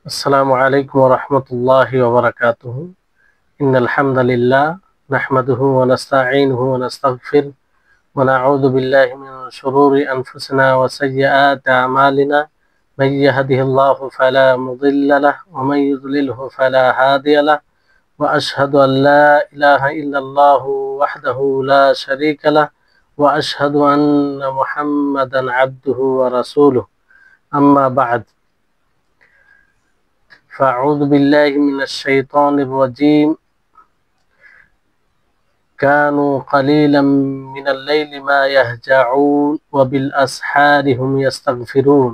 আসসালামু আলাইকুম ওয়া রাহমাতুল্লাহি ওয়া বারাকাতুহু। ইন্নাল হামদালিল্লাহ নাহমাদুহু ওয়া নাস্তাঈনুহু ওয়া নাস্তাগফিরুহ ওয়া নাউযু বিল্লাহি মিন শুরুরি আনফুসিনা ওয়া সাইয়্যাতি আ'মালিনা। মান ইয়াহদিহিল্লাহু ফালা মুদিল্লা লাহু ওয়া মান ইউদ্লিলহু ফালা হাদিয়া লাহু। ওয়া আশহাদু আন লা ইলাহা ইল্লাল্লাহু ওয়াহদাহু লা শারীকা লাহু ওয়া আশহাদু আন্না মুহাম্মাদান আবদুহু ওয়া রাসূলুহু। আম্মা বা'দ। فأعوذ بالله من الشيطان الرجيم. كانوا قليلا من الليل ما يهجعون وبالأسحار هم يستغفرون.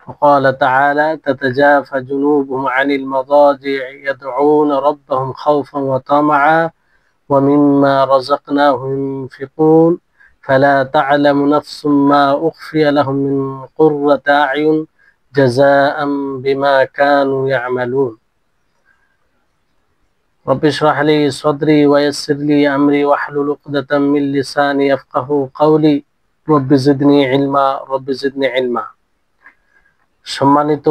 وقال تعالى: تتجافى جنوبهم عن المضاجع يدعون ربهم خوفا وطمعا ومما رزقناهم ينفقون فلا تعلم نفس ما أخفي لهم من قرة أعين جزاء بما كانوا يعملون. رب اشرح لي صدري ويسر لي أمري واحلل عقدة من لساني يفقهوا قولي رب زدني علما رب زدني علما। সম্মানিত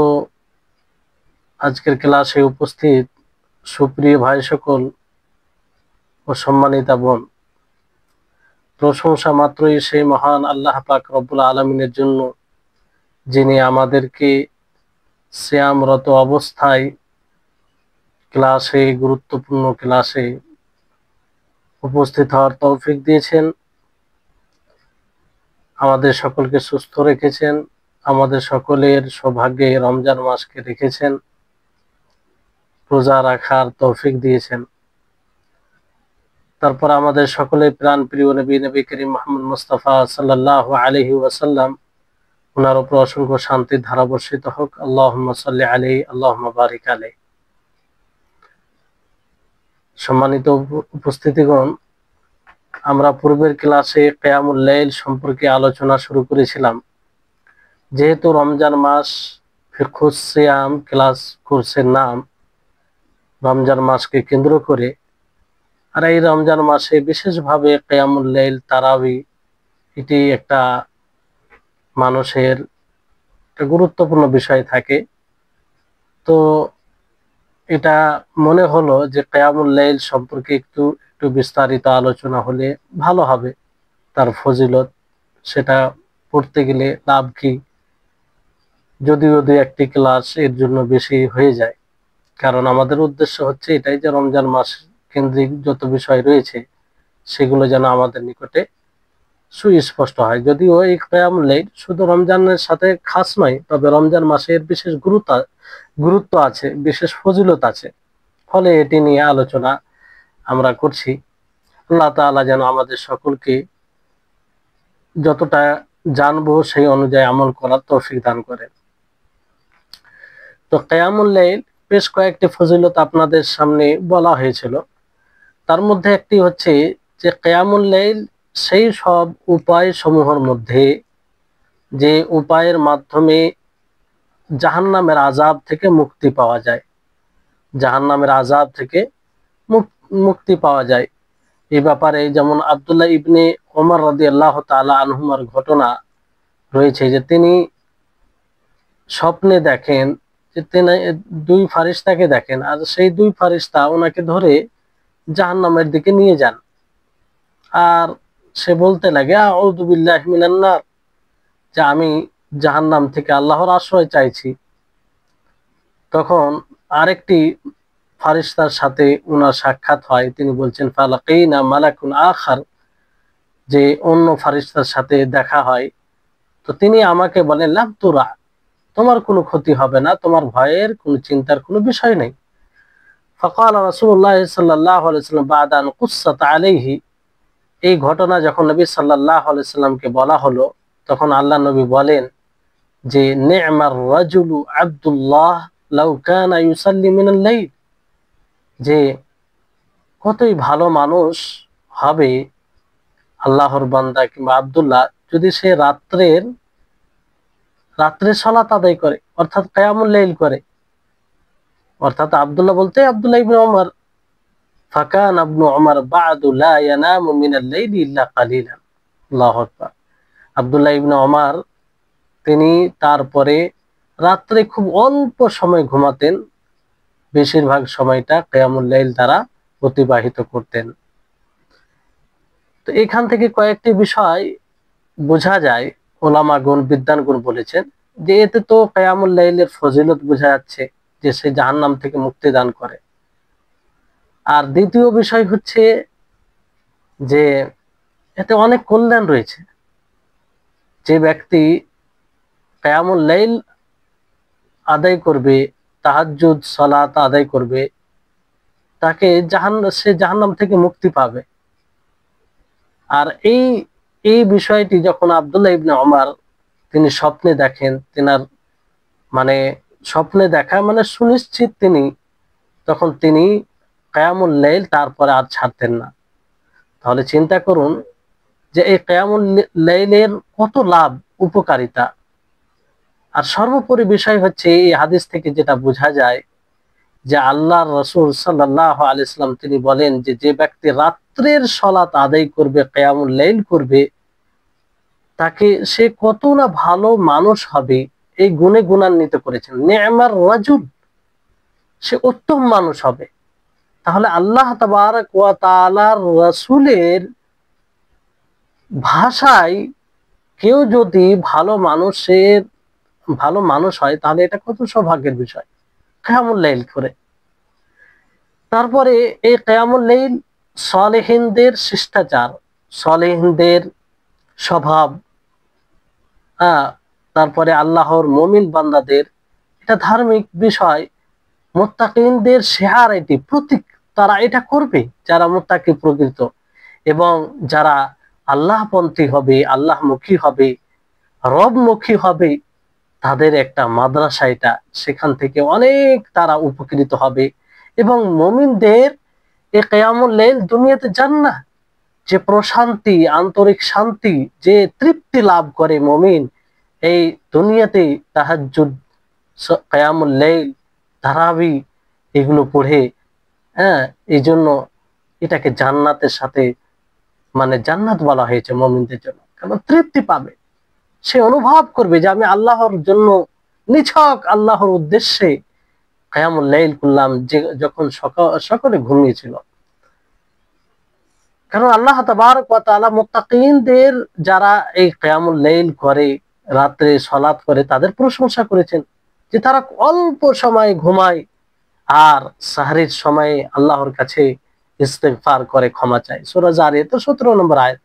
আজকের ক্লাসে উপস্থিত সুপ্রিয় ভাই সকল ও সম্মানিতা বোন, প্রশংসা মাত্রই সেই মহান আল্লাহ পাক রব্বুল আলামিনের জন্য, যিনি আমাদেরকে সিয়ামরত অবস্থায় গুরুত্বপূর্ণ ক্লাসে উপস্থিত হওয়ার তৌফিক দিয়েছেন, আমাদের সকলকে সুস্থ রেখেছেন, আমাদের সকলের সৌভাগ্যে রমজান মাসকে রেখেছেন, রোজা রাখার তৌফিক দিয়েছেন। তারপর আমাদের সকলের প্রাণ প্রিয় নবী করিম মুহাম্মদ মুস্তাফা সাল্লাল্লাহু আলাইহি ওয়াসাল্লাম, ওনার উপর অসংখ্য শান্তির ধারা বর্ষিত হোক। আল্লাহুম্মা সাল্লি আলাইহি আল্লাহুম্মা বারিক আলাইহি। সম্মানিত উপস্থিতিগণ, আমরা পূর্বের ক্লাসে কিয়ামুল লাইল সম্পর্কে আলোচনা শুরু করেছিলাম। যেহেতু রমজান মাস ফিকহুস সিয়াম ক্লাস কোর্সের নাম রমজান মাসকে কেন্দ্র করে, আর এই রমজান মাসে বিশেষভাবে কিয়ামুল লাইল তারাবি এটি একটা মানুষের একটা গুরুত্বপূর্ণ বিষয় থাকে। তো এটা মনে হলো যে কিয়ামুল লাইল সম্পর্কে একটু বিস্তারিত আলোচনা হলে ভালো হবে। তার ফজিলত, সেটা পড়তে গেলে লাভ কি, যদিও দুই একটি ক্লাস এর জন্য বেশি হয়ে যায়। কারণ আমাদের উদ্দেশ্য হচ্ছে এটাই যে রমজান মাস কেন্দ্রিক যত বিষয় রয়েছে সেগুলো যেন আমাদের নিকটে সুস্পষ্ট হয়। যদিও এই কিয়ামুল লাইল শুধু রমজানের সাথে খাস নয়, তবে রমজান মাসের বিশেষ গুরুত্ব আছে, বিশেষ ফজিলত আছে, ফলে এটি নিয়ে আলোচনা আমরা করছি। আল্লাহ তাআলা যেন আমাদের সকলকে যতটা জানবো সেই অনুযায়ী আমল করার তৌফিক দান করেন। তো কিয়ামুল লাইল বেশ কয়েকটি ফজিলত আপনাদের সামনে বলা হয়েছিল। তার মধ্যে একটি হচ্ছে যে কিয়ামুল লাইল সেই সব উপায় সমূহের মধ্যে যে উপায়ের মাধ্যমে জাহান্নামের আযাব থেকে মুক্তি পাওয়া যায়, জাহান্নামের আযাব থেকে মুক্তি পাওয়া যায়। এই ব্যাপারে যেমন আব্দুল্লাহ ইবনে ওমর রাদিয়াল্লাহু তাআলা আনহুমার ঘটনা রয়েছে যে তিনি স্বপ্নে দেখেন যে তিনি দুই ফারিস্তাকে দেখেন, আর সেই দুই ফারিস্তা ওনাকে ধরে জাহান্নামের দিকে নিয়ে যান। আর সে বলতে লাগে, আউযু বিল্লাহি মিনান নার, যে আমি জাহান্নাম থেকে আল্লাহর আশ্রয় চাইছি। তখন আরেকটি ফারিস্তার সাথে উনার সাক্ষাৎ হয়। তিনি বলছেন, ফালাকিনা মালাকুন আখার, যে অন্য ফারিস্তার সাথে দেখা হয়। তো তিনি আমাকে বলেন, লাম তুরা, তোমার কোনো ক্ষতি হবে না, তোমার ভয়ের কোনো চিন্তার কোনো বিষয় নেই। ফাকাল রাসূলুল্লাহ সাল্লাল্লাহু আলাইহি ওয়াসাল্লাম বা'দা আন কুসসাত আলাইহি, এই ঘটনা যখন নবী সাল্লাল্লাহু আলাইহি ওয়াসাল্লামকে বলা হলো, তখন আল্লাহ নবী বলেন যে নি'মার রাজুলু আব্দুল্লাহ লাউ কানা ইউসাল্লি মিনাল লাইল, যে কতই ভালো মানুষ হবে আল্লাহর বান্দা কিংবা আব্দুল্লাহ যদি সে রাত্রে সালাত আদায় করে, অর্থাৎ কিয়ামুল লাইল করে। অর্থাৎ আব্দুল্লাহ বলতে আব্দুল্লাহ ইবনে ওমর, ফাকান ইবনে ওমর বা'দু লা ইয়ানামু মিনাল লাইলি ইল্লা কালিলান। আল্লাহু আকবার। আব্দুল্লাহ ইবনে ওমর তিনি তারপরে রাত্রে খুব অল্প সময় ঘুমাতেন, বেশিরভাগ সময়টা কিয়ামুল লাইল দ্বারা অতিবাহিত করতেন। তো এখান থেকে কয়েকটি বিষয় বোঝা যায়, ওলামাগণ বিদ্বানগণ বলেছেন যে এতে তো কিয়ামুল লাইলের ফজিলত বোঝা যাচ্ছে, যে সে জাহান্নাম থেকে মুক্তি দান করে। আর দ্বিতীয় বিষয় হচ্ছে যে এতে অনেক কল্যাণ রয়েছে। যে ব্যক্তি কিয়ামুল লাইল আদায় করবে, তাহাজ্জুদ সালাত আদায় করবে, তাকে সে জাহান্নাম থেকে মুক্তি পাবে। আর এই এই বিষয়টি যখন আব্দুল্লাহ ইবনে ওমর তিনি স্বপ্নে দেখেন, তেনার মানে স্বপ্নে দেখা মানে সুনিশ্চিত তিনি, তখন তিনি কিয়ামুল লাইল তারপরে আর ছাড়তেন না। তাহলে চিন্তা করুন যে এই কিয়ামুল লাইলের কত লাভ, উপকারিতা। আর সর্বোপরি বিষয় হচ্ছে এই হাদিস থেকে যেটা বোঝা যায় যে আল্লাহর রাসূল সাল্লাল্লাহু আলাইহি সাল্লাম তিনি বলেন যে যে ব্যক্তি রাত্রের সালাত আদায় করবে, কিয়ামুল লাইল করবে, তাকে সে কত না ভালো মানুষ হবে, এই গুণে গুণান্বিত করেছেন। নি'মার রাজুল, সে উত্তম মানুষ হবে। তাহলে আল্লাহ তাবারক ওয়া তাআলার রাসূলের ভাষায় কেউ যদি ভালো মানুষ হয়, তাহলে এটা কত সৌভাগ্যের বিষয়, কিয়ামুল লাইল করে। তারপরে এই কিয়ামুল লাইল সালেহিনদের শিষ্টাচার, সালেহিনদের স্বভাব, তারপরে আল্লাহর মুমিন বান্দাদের এটা ধার্মিক বিষয়, মুত্তাকিনদের শিআর, এটি প্রতীক। তারা এটা করবে যারা মুত্তাকি প্রকৃত, এবং যারা আল্লাহপন্থী হবে, আল্লাহমুখী হবে, রবমুখী হবে, তাদের একটা মাদ্রাসা এটা, সেখান থেকে অনেক তারা উপকৃত হবে। এবং মুমিনদের এই কিয়ামুল লাইল দুনিয়াতে জান্নাত, যে প্রশান্তি, আন্তরিক শান্তি, যে তৃপ্তি লাভ করে মুমিন এই দুনিয়াতে তাহাজ্জুদ, কিয়ামুল লাইল, তারাবি এগুলো পড়ে, এই জন্য এটাকে জান্নাতের সাথে মানে জান্নাত বলা হয়েছে মুমিনদের জন্য। কারণ তৃপ্তি পাবে, সে অনুভব করবে যে আমি আল্লাহর জন্য, নিছক আল্লাহর উদ্দেশ্যে কিয়ামুল লাইল করলাম, যে যখন সকলে ঘুমিয়েছিল। কারণ আল্লাহ তাবারক ওয়া তাআলা মুত্তাকিনদের যারা এই কিয়ামুল লাইল করে, রাত্রে সালাত করে, তাদের প্রশংসা করেছেন যে তারা অল্প সময় ঘুমায় আর সাহরির সময়ে আল্লাহর কাছে ইস্তেগফার করে, ক্ষমা চায়। সূরা জারিয়াত 17 নম্বর আয়াত।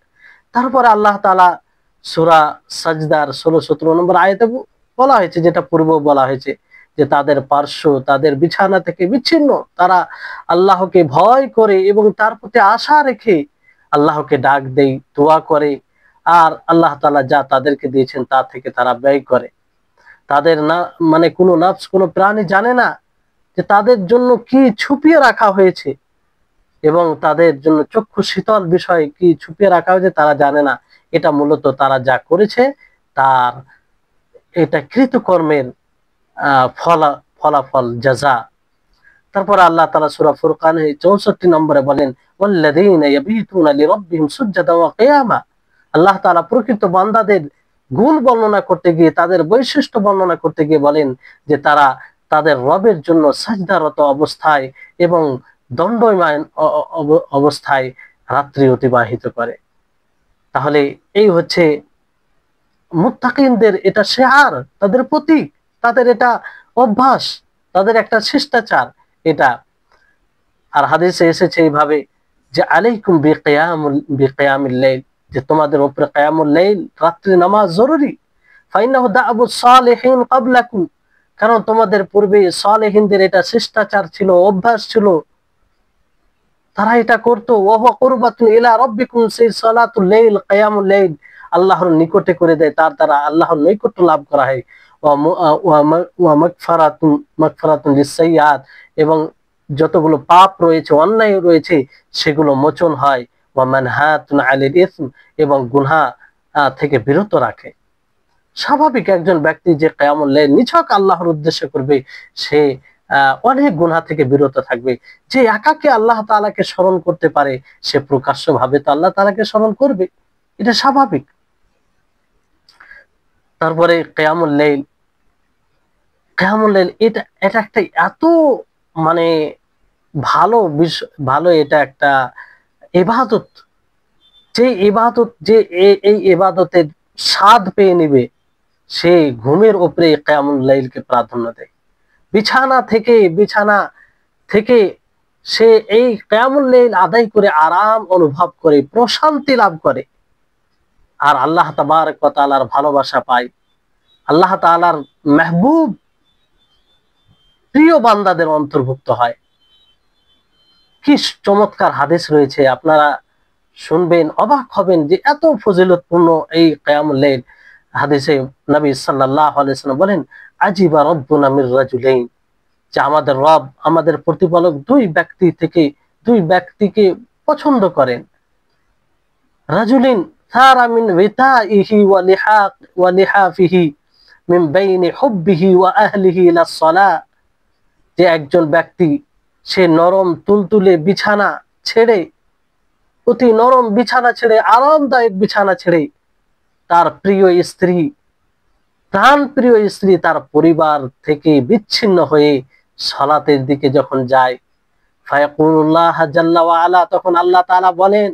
তারপরে আল্লাহ তাআলা সূরা সাজদার 16-17 নম্বর আয়াতে বলা হয়েছে, যেটা পূর্বে বলা হয়েছে, যে তাদের পার্শ্ব, তাদের বিছানা থেকে বিচ্ছিন্ন, তারা আল্লাহকে ভয় করে এবং তার প্রতি আশা রেখে আল্লাহকে ডাক দেয়, দোয়া করে, আর আল্লাহ তাআলা যা তাদেরকে দিয়েছেন তা থেকে তারা ব্যয় করে। তাদের না মানে কোনো নফস, কোনো প্রাণী জানে না যে তাদের জন্য কি ছুপিয়ে রাখা হয়েছে, এবং তাদের জন্য চক্ষু শীতল বিষয় কি ছুপিয়ে রাখা হয়েছে তারা জানে না। এটা মূলত তারা যা করেছে তার এটা কৃতকর্মের ফলাফল, জাযা। তারপর আল্লাহ তাআলা সূরা ফুরকানে 64 নম্বরে বলেন, ওয়াল্লাযীনা ইয়াবিতুনা লিরাব্বিহিম সুজদান ওয়া কিয়ামা। আল্লাহ তাআলা প্রকৃত বান্দাদের গুণ বর্ণনা করতে গিয়ে, তাদের বৈশিষ্ট্য বর্ণনা করতে গিয়ে বলেন যে তারা তাদের রবের জন্য সাজদারত অবস্থায় এবং দণ্ডায়মান অবস্থায় রাত্রি অতিবাহিত করে। তাহলে এই হচ্ছে মুত্তাকিনদের এটা শিআর, তাদের প্রতীক, তাদের এটা অভ্যাস, তাদের একটা শিষ্টাচার এটা। আর হাদিসে এসেছে এইভাবে যে আলাইকুম বিকিয়ামিল লাইল, যে তোমাদের উপরে কিয়ামুল লাইল, রাত্রি নামাজ জরুরি। ফাইন্নাহু দা'বুস সালিহিন ক্বাবলাকুম, কারণ তোমাদের পূর্বে সালেহিনদের এটা শিষ্টাচার ছিল, অভ্যাস ছিল, তারা এটা করতো। ওয়া হুয়া কুরবাতুন ইলা রাব্বিকুম, সেই সালাতুল লাইল, কিয়ামুল লাইল আল্লাহর নিকটে করে দেয়, তার দ্বারা আল্লাহর নৈকট্য লাভ করা হয়। ওয়া মাগফিরাতুন লিস-সাইয়্যাত, এবং যতগুলো পাপ রয়েছে, অন্যায় রয়েছে, সেগুলো মোচন হয়। ওয়া মানহাতুন আনিল ইসম, এবং গুনাহ থেকে বিরত রাখে। স্বাভাবিক একজন ব্যক্তি যে কিয়ামুল লাইল নিছক আল্লাহর উদ্দেশ্যে করবে, সে অনেক গুনাহ থেকে বিরত থাকবে। যে একাকে আল্লাহ তাআলাকে স্মরণ করতে পারে, সে প্রকাশ্যভাবে তো আল্লাহ তাআলাকে স্মরণ করবে, এটা স্বাভাবিক। তারপরে কিয়ামুল লাইল কিয়ামুল লাইল এটা এটা একটা এত মানে ভালো বিষয়, ভালো, এটা একটা ইবাদত, যে ইবাদত, যে এই ইবাদতের স্বাদ পেয়ে নিবে সে ঘুমের উপরে কিয়ামুল লাইলকে প্রাধান্য দেয়। বিছানা থেকে সে এই কিয়ামুল লাইল আদায় করে আরাম অনুভব করে, প্রশান্তি লাভ করে, আর আল্লাহ তাবারক ওয়া তাআলার ভালোবাসা পায়, আল্লাহ তাআলার মেহবুব প্রিয় বান্দাদের অন্তর্ভুক্ত হয়। কি চমৎকার হাদিস রয়েছে, আপনারা শুনবেন অবাক হবেন যে এত ফজিলতপূর্ণ এই কিয়ামুল লাইল। হাদিসে নবী সাল্লাল্লাহু আলাইহি ওয়াসাল্লাম বলেন, আজিবা রব্বুনা মির রাজুলাইন, যে আমাদের রব, আমাদের প্রতিপালক দুই ব্যক্তিকে পছন্দ করেন। রাজুলিন সারা মিন বিতাইহি ওয়া লিহাফিহি মিন বাইনি হুব্বিহি ওয়া আহলিহি ইলাস সালাহ, যে একজন ব্যক্তি সে নরম তুলতুলে বিছানা ছেড়ে, অতি নরম বিছানা ছেড়ে, আরামদায়ক বিছানা ছেড়ে তার প্রিয় স্ত্রী, প্রাণ প্রিয় স্ত্রী, তার পরিবার থেকে বিচ্ছিন্ন হয়ে সালাতের দিকে যখন যায়, ফায়াকুলুল্লাহ জাল্লা ওয়া আলা, তখন আল্লাহ তাআলা বলেন,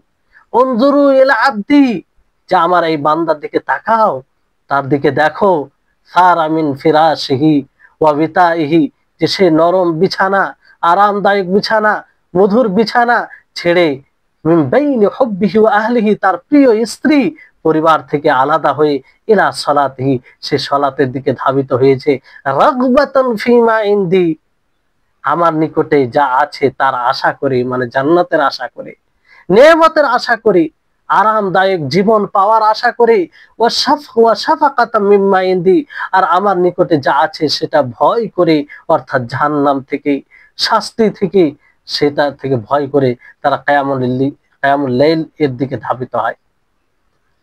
উনজুরু ইলা আবদি, যে আমার এই বান্দার দিকে তাকাও, তার দিকে দেখো, সারা মিন ফিরাশিহি ওয়া বিতাইহি, যে সে নরম বিছানা, আরামদায়ক বিছানা, মধুর বিছানা ছেড়ে, মিন বাইনি হুব্বিহি ওয়া আহলিহি, তার প্রিয় স্ত্রী পরিবার থেকে আলাদা হয়ে, ইলা সালাতিহি, সে সালাতের দিকে ধাবিত হয়েছে, রাগবাতান ফিমা ইনদি, আমার নিকটে যা আছে তার আশা করে, মানে জান্নাতের আশা করে, নেয়ামতের আশা করে, আরামদায়ক জীবন পাওয়ার আশা করে, ওয়া শাফাকাতাম মিম্মা ইনদি, আর আমার নিকটে যা আছে সেটা ভয় করে, অর্থাৎ জাহান্নাম থেকে, শাস্তি থেকে, সেটা থেকে ভয় করে তারা কিয়ামুল লাইল এর দিকে ধাবিত হয়।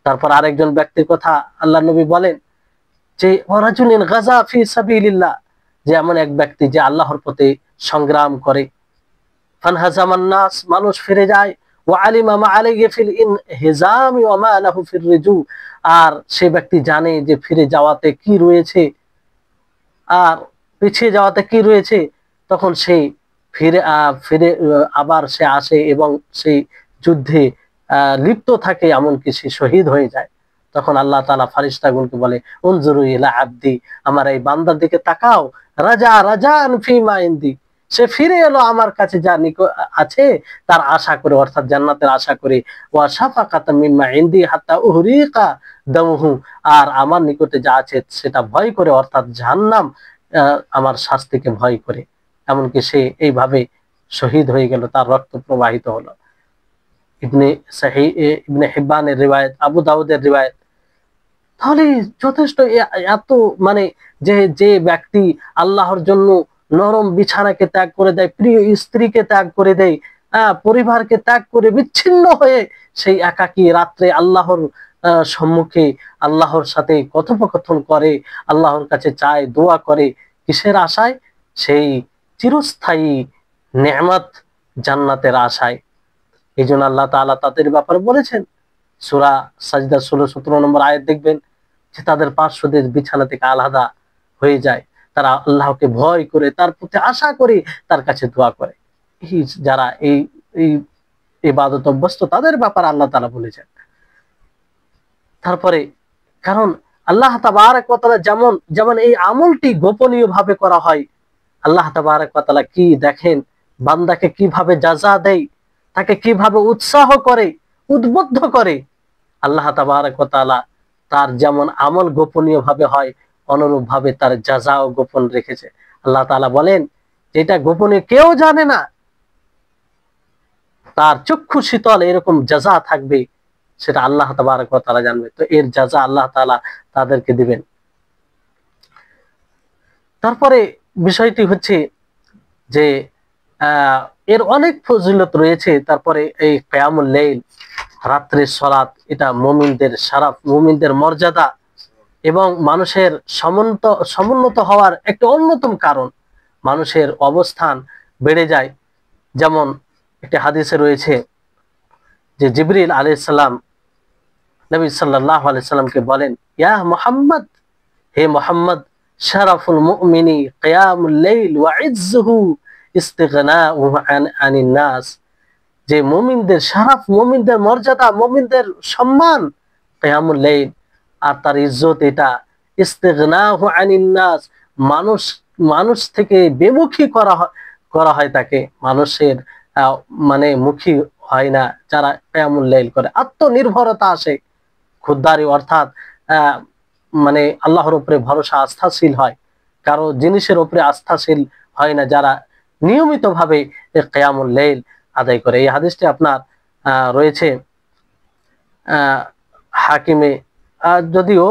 তারপর আরেকজন ব্যক্তির কথা আল্লাহ নবী বলেন যে, ওয়ারাজুলিন গাজা ফি সাবিলিল্লাহ, যে এমন এক ব্যক্তি যে আল্লাহর পথে সংগ্রাম করে, ফানহাজামান নাস, মানুষ ফিরে যায়, ওয়া আলিমা মা আলাইহি ফিল ইনহিজামি ওয়া মা লাহু ফির রিজু, আর সে ব্যক্তি জানে যে ফিরে যাওয়াতে কি রয়েছে আর পিছিয়ে যাওয়াতে কি রয়েছে, তখন সে ফিরে ফিরে আবার সে আসে এবং সেই যুদ্ধে লিপ্ত থাকে, এমনকি সে শহীদ হয়ে যায়। তখন আল্লাহ তাআলা ফারিস্তাগণকে বলে, উনজুরু ইলা আবদি, আমার এই বান্দার দিকে তাকাও, রাজান ফিমা ইনদি, সে ফিরে এলো আমার কাছে যা আছে তার আশা করে, অর্থাৎ জান্নাতের আশা করে, ওয়া শাফাকাতাম মিম্মা ইনদি হাত্তা উহরিকা দামহু, আর আমার নিকটে যা আছে সেটা ভয় করে, অর্থাৎ জাহান্নাম, আমার শাস্তিকে ভয় করে, এমনকি সে এইভাবে শহীদ হয়ে গেল, তার রক্ত প্রবাহিত হলো। ইবনে হিব্বানের রিওয়ায়াত, আবু দাউদের রিওয়ায়াত। তাহলে যথেষ্ট, এত মানে যে যে ব্যক্তি আল্লাহর জন্য নরম বিছানাকে ত্যাগ করে দেয়, প্রিয় স্ত্রীকে ত্যাগ করে দেয়, পরিবারকে ত্যাগ করে বিচ্ছিন্ন হয়ে সেই একাকী রাত্রে আল্লাহর সম্মুখে আল্লাহর সাথে কথোপকথন করে, আল্লাহর কাছে চায়, দোয়া করে, কিসের আশায়? সেই চিরস্থায়ী নেয়ামত জান্নাতের আশায়। এই জন্য আল্লাহ তাআলা তাদের ব্যাপারে বলেছেন, সূরা সাজদা 16-17 নম্বর আয়াত দেখবেন, যে তাদের পার্শ্বদের বিছানা থেকে আলাদা হয়ে যায়, তারা আল্লাহকে ভয় করে, তার প্রতি আশা করে, তার কাছে দোয়া করে। এই যারা এই ইবাদত অভ্যস্ত, তাদের ব্যাপারে আল্লাহ তাআলা বলেছেন। তারপরে, কারণ আল্লাহ তাবারক ওয়া তাআলা যেমন এই আমলটি গোপনীয় ভাবে করা হয়, আল্লাহ তাবারক ওয়া তাআলা কি দেখেন, বান্দাকে কিভাবে জাযা দেয়, তাকে কিভাবে উৎসাহ করে, উদ্বুদ্ধ করে। আল্লাহ তাবারক ওয়া তাআলা তার যেমন আমল গোপনীয় ভাবে হয়, অনুরূপ ভাবে তার জাযাও গোপন রেখেছে। আল্লাহ তাআলা বলেন, যেটা গোপনে কেউ জানে না, তার চক্ষু শীতল এরকম জাযা থাকবে, সেটা আল্লাহ তাবারক ওয়া তাআলা জানবে। তো এর জাযা আল্লাহ তাআলা তাদেরকে দিবেন। তারপরে বিষয়টি হচ্ছে যে এর অনেক ফজিলত রয়েছে। তারপরে এই কিয়ামুল লাইল, রাত্রের সালাত, এটা মুমিনদের শারাফ, মুমিনদের মর্যাদা এবং মানুষের সমুন্নত হওয়ার একটা অন্যতম কারণ। মানুষের অবস্থান বেড়ে যায়। যেমন একটি হাদিসে রয়েছে যে জিবরিল আলাইহিস সালাম নবী সাল্লাল্লাহু আলাইহি সাল্লামকে বলেন, ইয়া মুহাম্মদ, হে মুহাম্মদ, শারাফুল মুমিনি কিয়ামুল লাইল ওয়া ইজ্জুহু ইস্তিগনাউহু আনিন নাস, যে মুমিনদের শারাফ, মুমিনদের মর্যাদা, মুমিনদের সম্মান কিয়ামুল লাইল, আর তার ইজ্জত এটা ইস্তিগনাহু আনিন নাস, মানুষ মানুষ থেকে বেমুখী করা হয় তাকে, মানুষের মানে মুখী হয় না যারা কিয়ামুল লাইল করে। আত্মনির্ভরতা আসে, খুদদারি অর্থাৎ মানে আল্লাহর উপরে ভরসা, আস্থাশীল হয়, কারো জিনিসের উপরে আস্থাশীল হয় না যারা নিয়মিতভাবে কিয়ামুল লাইল আদায় করে। এই হাদিসটি আপনার রয়েছে হাকিমে, যদিও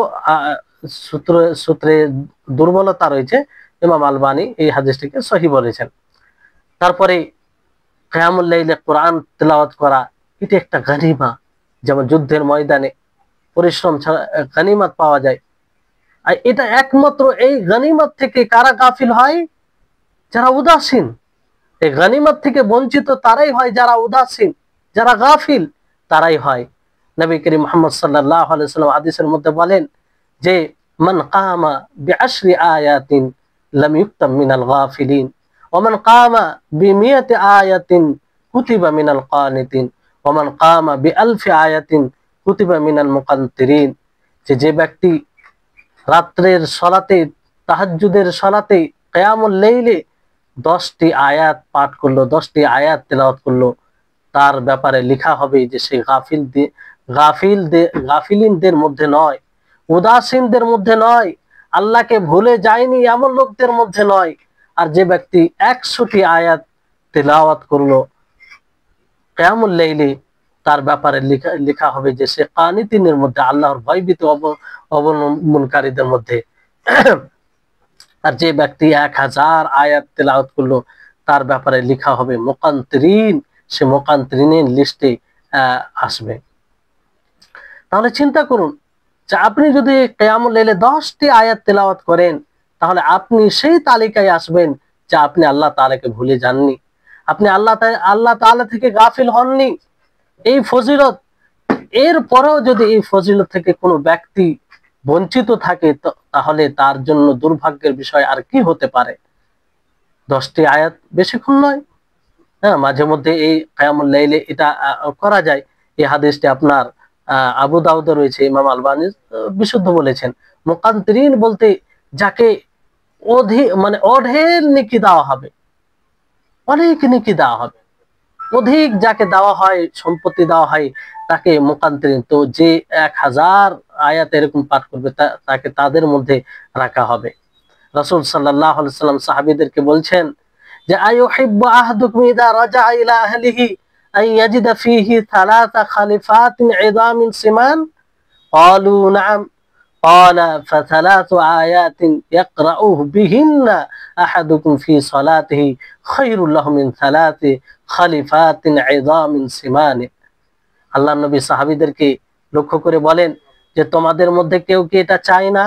সূত্রে দুর্বলতা রয়েছে, ইমাম আলবানী এই হাদিসটিকে সহিহ বলেছেন। তারপরে কিয়ামুল লাইলে কোরআন তেলাওয়াত করা, এটা একটা গনিমা, যেমন যুদ্ধের ময়দানে পরিশ্রম ছাড়া গনিমত পাওয়া যায়। আর এটা একমাত্র এই গনিমত থেকে কারা গাফিল হয়? যারা উদাসীন। এই গনিমত থেকে বঞ্চিত তারাই হয় যারা উদাসীন, যারা গাফিল তারাই হয়। নবী করিম মুহাম্মদ সাল্লাল্লাহু আলাইহি ওয়াসাল্লাম হাদিসের মধ্যে বলেন যে মান কামা বিআশরি আয়াতিন লাম ইউক্তাব মিনাল গাফিলিন ওয়া মান কামা বিমিয়াতি আয়াতিন কুতিবা মিনাল কানিতিন ওয়া মান কামা বিআলফি আয়াতিন কুতিবা মিনাল মুকান্তিরিন। যে ব্যক্তি রাত্রের সালাতে, তাহাজ্জুদের সালাতে, কিয়ামুল লাইলে 10টি আয়াত পাঠ করলো, 10টি আয়াত তেলাওয়াত করলো, তার ব্যাপারে লেখা হবে যে সে গাফিলিনদের মধ্যে নয়, উদাসীনদের মধ্যে নয়, আল্লাহকে ভুলে যায়নি এমন লোকদের মধ্যে নয়। আর যে ব্যক্তি 100টি আয়াত তেলাওয়াত করলো কিয়ামুল লাইলে, তার ব্যাপারে লেখা হবে যে সে কানিতিনের মধ্যে, আল্লাহর ভয়ভীত অবলম্বনকারীদের মধ্যে। আর যে ব্যক্তি 1000 আয়াত তেলাওয়াত করলো, তার ব্যাপারে লেখা হবে মুকান্তিরিন, সে মুকান্তিরিনের লিস্টে আসবে। তাহলে চিন্তা করুন যে আপনি যদি কিয়ামুল লাইলে 10টি আয়াত তেলাওয়াত করেন, তাহলে আপনি সেই তালিকায় আসবেন যে আপনি আল্লাহ তাআলাকে ভুলে যাননি, আপনি আল্লাহ তাআলা থেকে গাফিল হননি। এই ফজিলত, এর পরেও যদি এই ফজিলত থেকে কোনো ব্যক্তি বঞ্চিত থাকে, তাহলে তার জন্য দুর্ভাগ্যের বিষয় আর কি হতে পারে। 10টি আয়াত বেশিক্ষণ নয়, হ্যাঁ, মাঝে মধ্যে এই কিয়ামুল লাইলে এটা করা যায়। এই হাদিসটি আপনার আবু দাউদে রয়েছে, ইমাম আলবানী বিশুদ্ধ বলেছেন। মুকান্তিরিন বলতে যাকে মানে অঢেল নেকি দেওয়া হবে, অনেক নেকি দেওয়া হবে, অধিক যাকে দেওয়া হয়, সম্পত্তি দেওয়া হয়, তাকে মুকান্তিরিন। তো যে 1000 আয়াত এরকম পাঠ করবে, তাকে তাদের মধ্যে রাখা হবে। রাসূল সাল্লাল্লাহু আলাইহি ওয়াসাল্লাম সাহাবীদেরকে বলছেন যে আইয়ুহিব্বু আহাদুকুম ইযা রাজা'a ইলা আহলিহি আন ইয়াজিদা ফীহি থালাথা খালিফাতিন ইযামিন সিমান। ক্বালু না'আম। ক্বালা ফাথালাথু আয়াতিন ইয়াকরাউহু বিহিন্না আহাদুকুম ফী সালাতিহি খায়রুল লাহু মিন থালাথি খালিফাতিন ইযামিন সিমান। আল্লাহর নবী সাহাবীদেরকে লক্ষ্য করে বলেন যে তোমাদের মধ্যে কেউ কি এটা চায় না,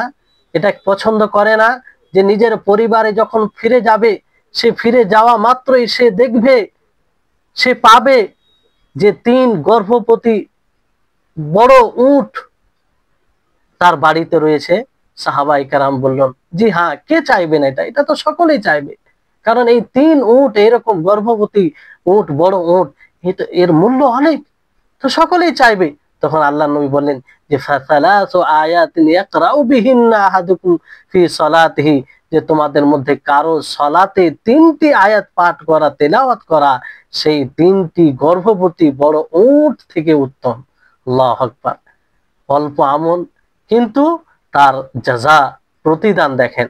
এটা পছন্দ করে না যে নিজের পরিবারে যখন ফিরে যাবে, সে ফিরে যাওয়া মাত্রই সে দেখবে, সে পাবে যে 3 গর্ভবতী বড় উট তার বাড়িতে রয়েছে। সাহাবায়ে কেরাম বললেন, জি হ্যাঁ, কে চাইবে না? এটা তো সকলেই চাইবে, কারণ এই 3 উট, এরকম গর্ভবতী উট, বড় উট, এর মূল্য অনেক, তো সকলেই চাইবে। তখন আল্লাহ নবী বললেন যে ফাসালাসু আয়াতিন ইয়াকরাউ বিহিন্না আহাদুকুম ফি সালাতিহি, যে তোমাদের মধ্যে কারো সালাতে 3টি আয়াত পাঠ করা, তেলাওয়াত করা, সেই 3টি গর্ভবতী বড় উট থেকে উত্তম। আল্লাহু আকবার। অল্প আমল, কিন্তু তার জাযা, প্রতিদান দেখেন।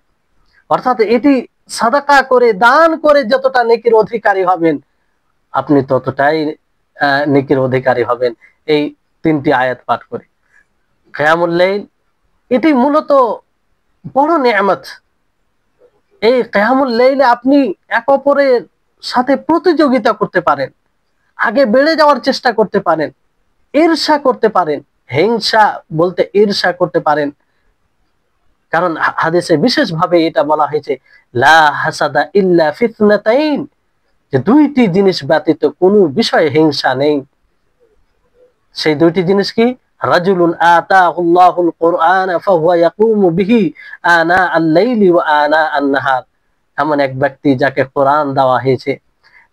অর্থাৎ এটি সাদাকা করে, দান করে যতটা নেকির অধিকারী হবেন, আপনি ততটাই নেকির অধিকারী হবেন এই 3টি আয়াত পাঠ করে। কিয়ামুল লাইল এটি মূলত বড় নিয়ামত। এই কিয়ামুল লাইলে আপনি এক অপরের সাথে প্রতিযোগিতা করতে পারেন, আগে বেড়ে যাওয়ার চেষ্টা করতে পারেন, ঈর্ষা করতে পারেন, হিংসা বলতে ঈর্ষা করতে পারেন। কারণ হাদিসে বিশেষভাবে এটা বলা হয়েছে লা হাসাদা ইল্লা ফিতনাতাইন, যে 2টি জিনিস ব্যতীত কোনো বিষয়ে হিংসা নেই। সেই 2টি জিনিস কি? রাজুলুন আতাহুল্লাহুল কুরআন ফাহুয়া ইয়াকুমু বিহি আনা আল-লাইলি ওয়া আনা আন-নাহার, এমন এক ব্যক্তি যাকে কোরআন দেওয়া হয়েছে,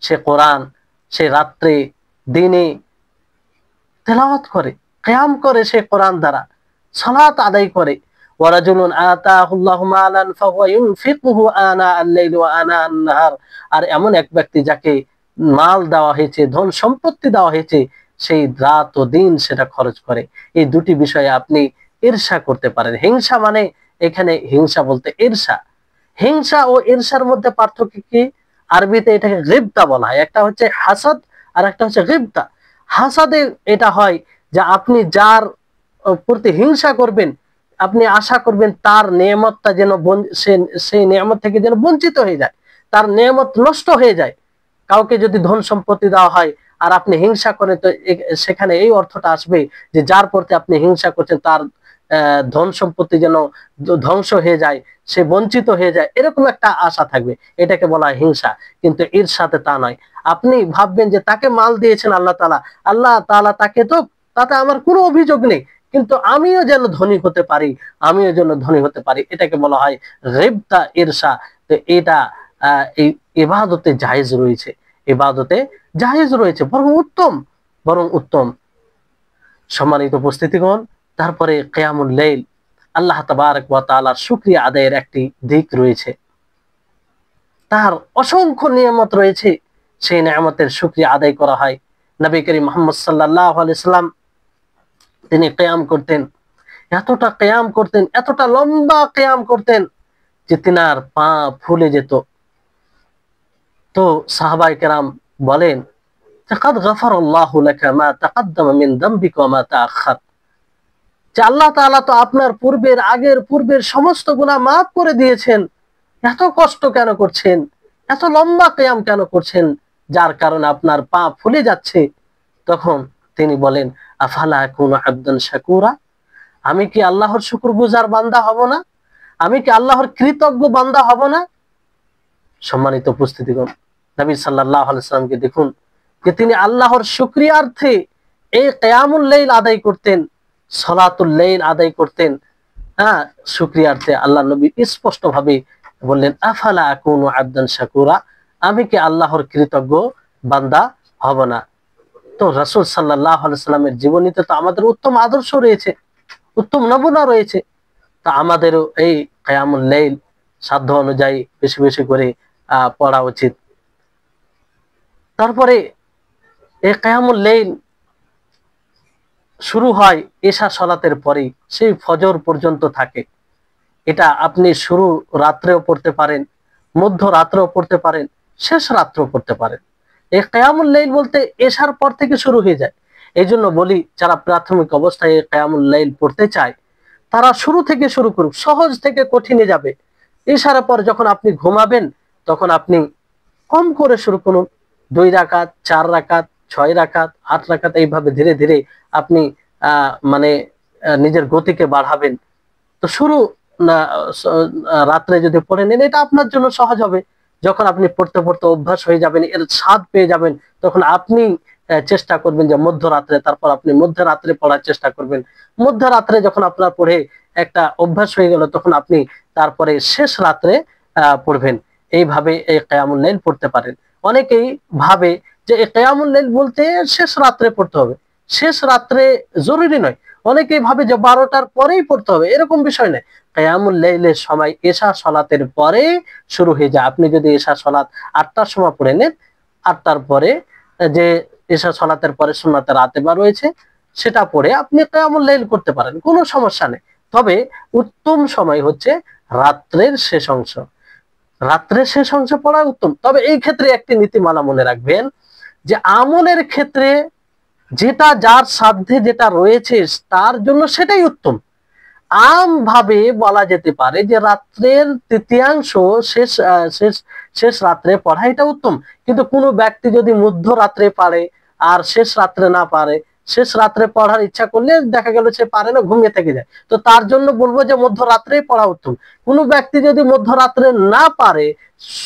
সে কোরআন সে রাত্রে দিনে তেলাওয়াত করে, কিয়াম করে, সে কোরআন দ্বারা সালাত আদায় করে। ওয়া রাজুলুন আতাহুল্লাহু মালান ফাহুয়া ইউনফিকুহু আনা আল-লাইলি ওয়া আনা আন-নাহার, আর এমন এক ব্যক্তি যাকে মাল দেওয়া হয়েছে, ধন সম্পত্তি দেওয়া হয়েছে, সেই রাত ও দিন সেটা খরচ করে। এই দুটি বিষয়ে আপনি ঈর্ষা করতে পারেন। হিংসা মানে, এখানে হিংসা বলতে ঈর্ষা, হিংসা ও ঈর্ষার মধ্যে পার্থক্য কি? আরবিতে এটাকে গিবতা বলা হয়। একটা হচ্ছে হাসাদ আর একটা হচ্ছে গিবতা। হাসাদে এটা হয় যে আপনি যার প্রতি হিংসা করবেন, আপনি আশা করবেন তার নেয়ামতটা যেন সেই নেয়ামত থেকে যেন বঞ্চিত হয়ে যায়, তার নেয়ামত নষ্ট হয়ে যায়। কাউকে যদি ধন সম্পত্তি দেওয়া হয় আর আপনি হিংসা করেন, তো সেখানে এই অর্থটা আসবে যে যার প্রতি আপনি হিংসা করছেন তার ধন সম্পত্তি যেন ধ্বংস হয়ে যায়, সে বঞ্চিত হয়ে যায়, এরকম একটা আশা থাকবে। এটাকে বলা হয় হিংসা। কিন্তু এর সাথে তা নয়। আপনি ভাববেন যে তাকে মাল দিয়েছেন আল্লাহ তাআলা, আল্লাহ তাআলা তাকে তো, তাতে আমার কোনো অভিযোগ নেই, কিন্তু আমিও যেন ধনী হতে পারি, আমিও যেন ধনী হতে পারি, এটাকে বলা হয় গিবতা, ঈর্ষা। তো এটা এই ইবাদতে জায়েজ রয়েছে, ইবাদতে জায়েজ রয়েছে, বরং উত্তম, বরং উত্তম। সম্মানিত উপস্থিতিগণ, তারপরে কিয়ামুল লাইল, আল্লাহ তাবারক ওয়া তাআলার শুকরিয়া আদায়ের একটি দিক রয়েছে। তার অসংখ্য নিয়ামত রয়েছে, সেই নিয়ামতের শুকরিয়া আদায় করা হয়। নবী করিম মুহাম্মদ সাল্লাল্লাহু আলাইহি সাল্লাম তিনি কিয়াম করতেন, এতটা কিয়াম করতেন, এতটা লম্বা কিয়াম করতেন যে তিনার পা ফুলে যেত। তো সাহাবায়ে কেরাম বলেন, কাদ গাফারাল্লাহু লাকা মা তাকাদ্দামা মিন যামবিকা ওয়া মা তাআখার, যে আল্লাহ তাআলা তো আপনার পূর্বের, আগের পূর্বের সমস্ত গুনাহ মাফ করে দিয়েছেন, এত কষ্ট কেন করছেন, এত লম্বা কিয়াম কেন করছেন, যার কারণে আপনার পা ফুলে যাচ্ছে? তখন তিনি বলেন, আফালা আকুনু আবদান শাকুরা, আমি কি আল্লাহর শুকরগুজার বান্দা হব না? আমি কি আল্লাহর কৃতজ্ঞ বান্দা হব না? সম্মানিত উপস্থিতিগণ, নবী সাল্লাল্লাহু আলাইহি সাল্লামকে দেখুন যে তিনি আল্লাহর শুকরিয়ার্থে এই কিয়ামুল লাইল আদায় করতেন, সালাতুল লাইল আদায় করতেন। হ্যাঁ, শুকরিয়ার্থে আল্লাহ নবী স্পষ্ট ভাবে বললেন, আফালা আকুনু আবদান শাকুরা, আমি কি আল্লাহর কৃতজ্ঞ বান্দা হব না? তো রাসূল সাল্লাল্লাহু আলাইহি সাল্লামের জীবনীতে তো আমাদের উত্তম আদর্শ রয়েছে, উত্তম নমুনা রয়েছে। তা আমাদেরও এই কিয়ামুল লাইল সাধ্য অনুযায়ী বেশি বেশি করে পড়া উচিত। তারপরে এই কিয়ামুল লাইল শুরু হয় এশা সালাতের পরেই, সেই ফজর পর্যন্ত থাকে। এটা আপনি শুরু রাত্রেও পড়তে পারেন, মধ্য রাত্রেও পড়তে পারেন, শেষ রাত্রেও পড়তে পারেন। এই কিয়ামুল লাইল বলতে এশার পর থেকে শুরু হয়ে যায়। এই জন্য বলি, যারা প্রাথমিক অবস্থায় এই কিয়ামুল লাইল পড়তে চায় তারা শুরু থেকে শুরু করুক, সহজ থেকে কঠিনে যাবে। এশার পর যখন আপনি ঘুমাবেন তখন আপনি কম করে শুরু করুন, 2 রাকাত, 4 রাকাত, 6 রাকাত, 8 রাকাত, এইভাবে ধীরে ধীরে আপনি মানে নিজের গতিকে বাড়াবেন। তো শুরু রাত্রে যদি পড়ে নেন, এটা আপনার জন্য সহজ হবে। যখন আপনি পড়তে পড়তে অভ্যাস হয়ে যাবেন, এর স্বাদ পেয়ে যাবেন, তখন আপনি চেষ্টা করবেন যে মধ্যরাত্রে, তারপর আপনি মধ্যরাত্রে পড়ার চেষ্টা করবেন। মধ্যরাত্রে যখন আপনার পড়ে একটা অভ্যাস হয়ে গেল, তখন আপনি তারপরে শেষ রাত্রে পড়বেন। এইভাবে এই কিয়ামুল লাইল পড়তে পারেন। অনেকেই ভাবে যে এই কিয়ামুল লাইল বলতে শেষ রাত্রে পড়তে হবে, শেষ রাত্রে জরুরি নয়। অনেকেই ভাবে যে 12টার পরেই পড়তে হবে, এরকম বিষয় নয়। কিয়ামুল লাইলের সময় এশা সালাতের পরে শুরু হয়ে যায়। আপনি যদি এশা সালাত 8টার সময় পড়ে নেন, 8টার পরে যে এশা সালাতের পরে সুন্নাতে রাতেবা রয়েছে, সেটা পড়ে আপনি কিয়ামুল লাইল করতে পারেন, কোনো সমস্যা নেই। তবে উত্তম সময় হচ্ছে রাত্রের শেষ অংশ, রাত্রের শেষ অংশ পড়া উত্তম। তবে এই ক্ষেত্রে একটি নীতিমালা মনে রাখবেন, যে আমলের ক্ষেত্রে যেটা যার সাধ্যে যেটা রয়েছে তার জন্য সেটাই উত্তম। আম ভাবে বলা যেতে পারে যে রাত্রের তৃতীয়াংশ শেষ শেষ শেষ রাত্রে পড়া এটা উত্তম। কিন্তু কোনো ব্যক্তি যদি মধ্য রাত্রে পারে আর শেষ রাত্রে না পারে, শেষ রাত্রে পড়ার ইচ্ছা করলে দেখা গেল সে পারে না, ঘুমিয়ে থেকে যায়, তো তার জন্য বলবো যে মধ্যরাত্রেই পড়া উত্তম। কোনো ব্যক্তি যদি মধ্যরাত্রে না পারে,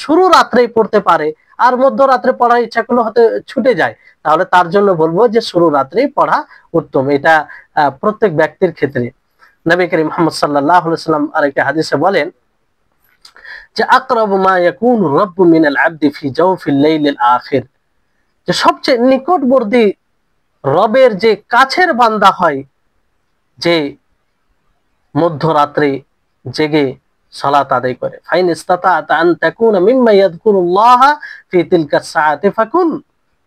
শুরু রাত্রেই পড়তে পারে, আর মধ্যরাত্রে পড়ার ইচ্ছা করলে হয়তো ছুটে যায়, তাহলে তার জন্য বলবো যে শুরু রাত্রেই পড়া উত্তম। এটা প্রত্যেক ব্যক্তির ক্ষেত্রে। নবী করিম মুহাম্মদ সাল্লাল্লাহু আলাইহি ওয়াসাল্লাম আরেকটা হাদিসে বলেন যে আকরাবু মা ইয়াকুনু রাব্বু মিনাল আবদি ফি জাওফিল লাইলিল আখির, যে সবচেয়ে নিকটবর্তী রবের যে কাছের বান্দা হয়, যে মধ্যরাত্রে জেগে সালাত আদায় করে। ফাইন ইসতাতা'তা আন তাকুনা মিম্মা ইয়াযকুরুল্লাহ ফি তিলকা সাআতি ফাকুন,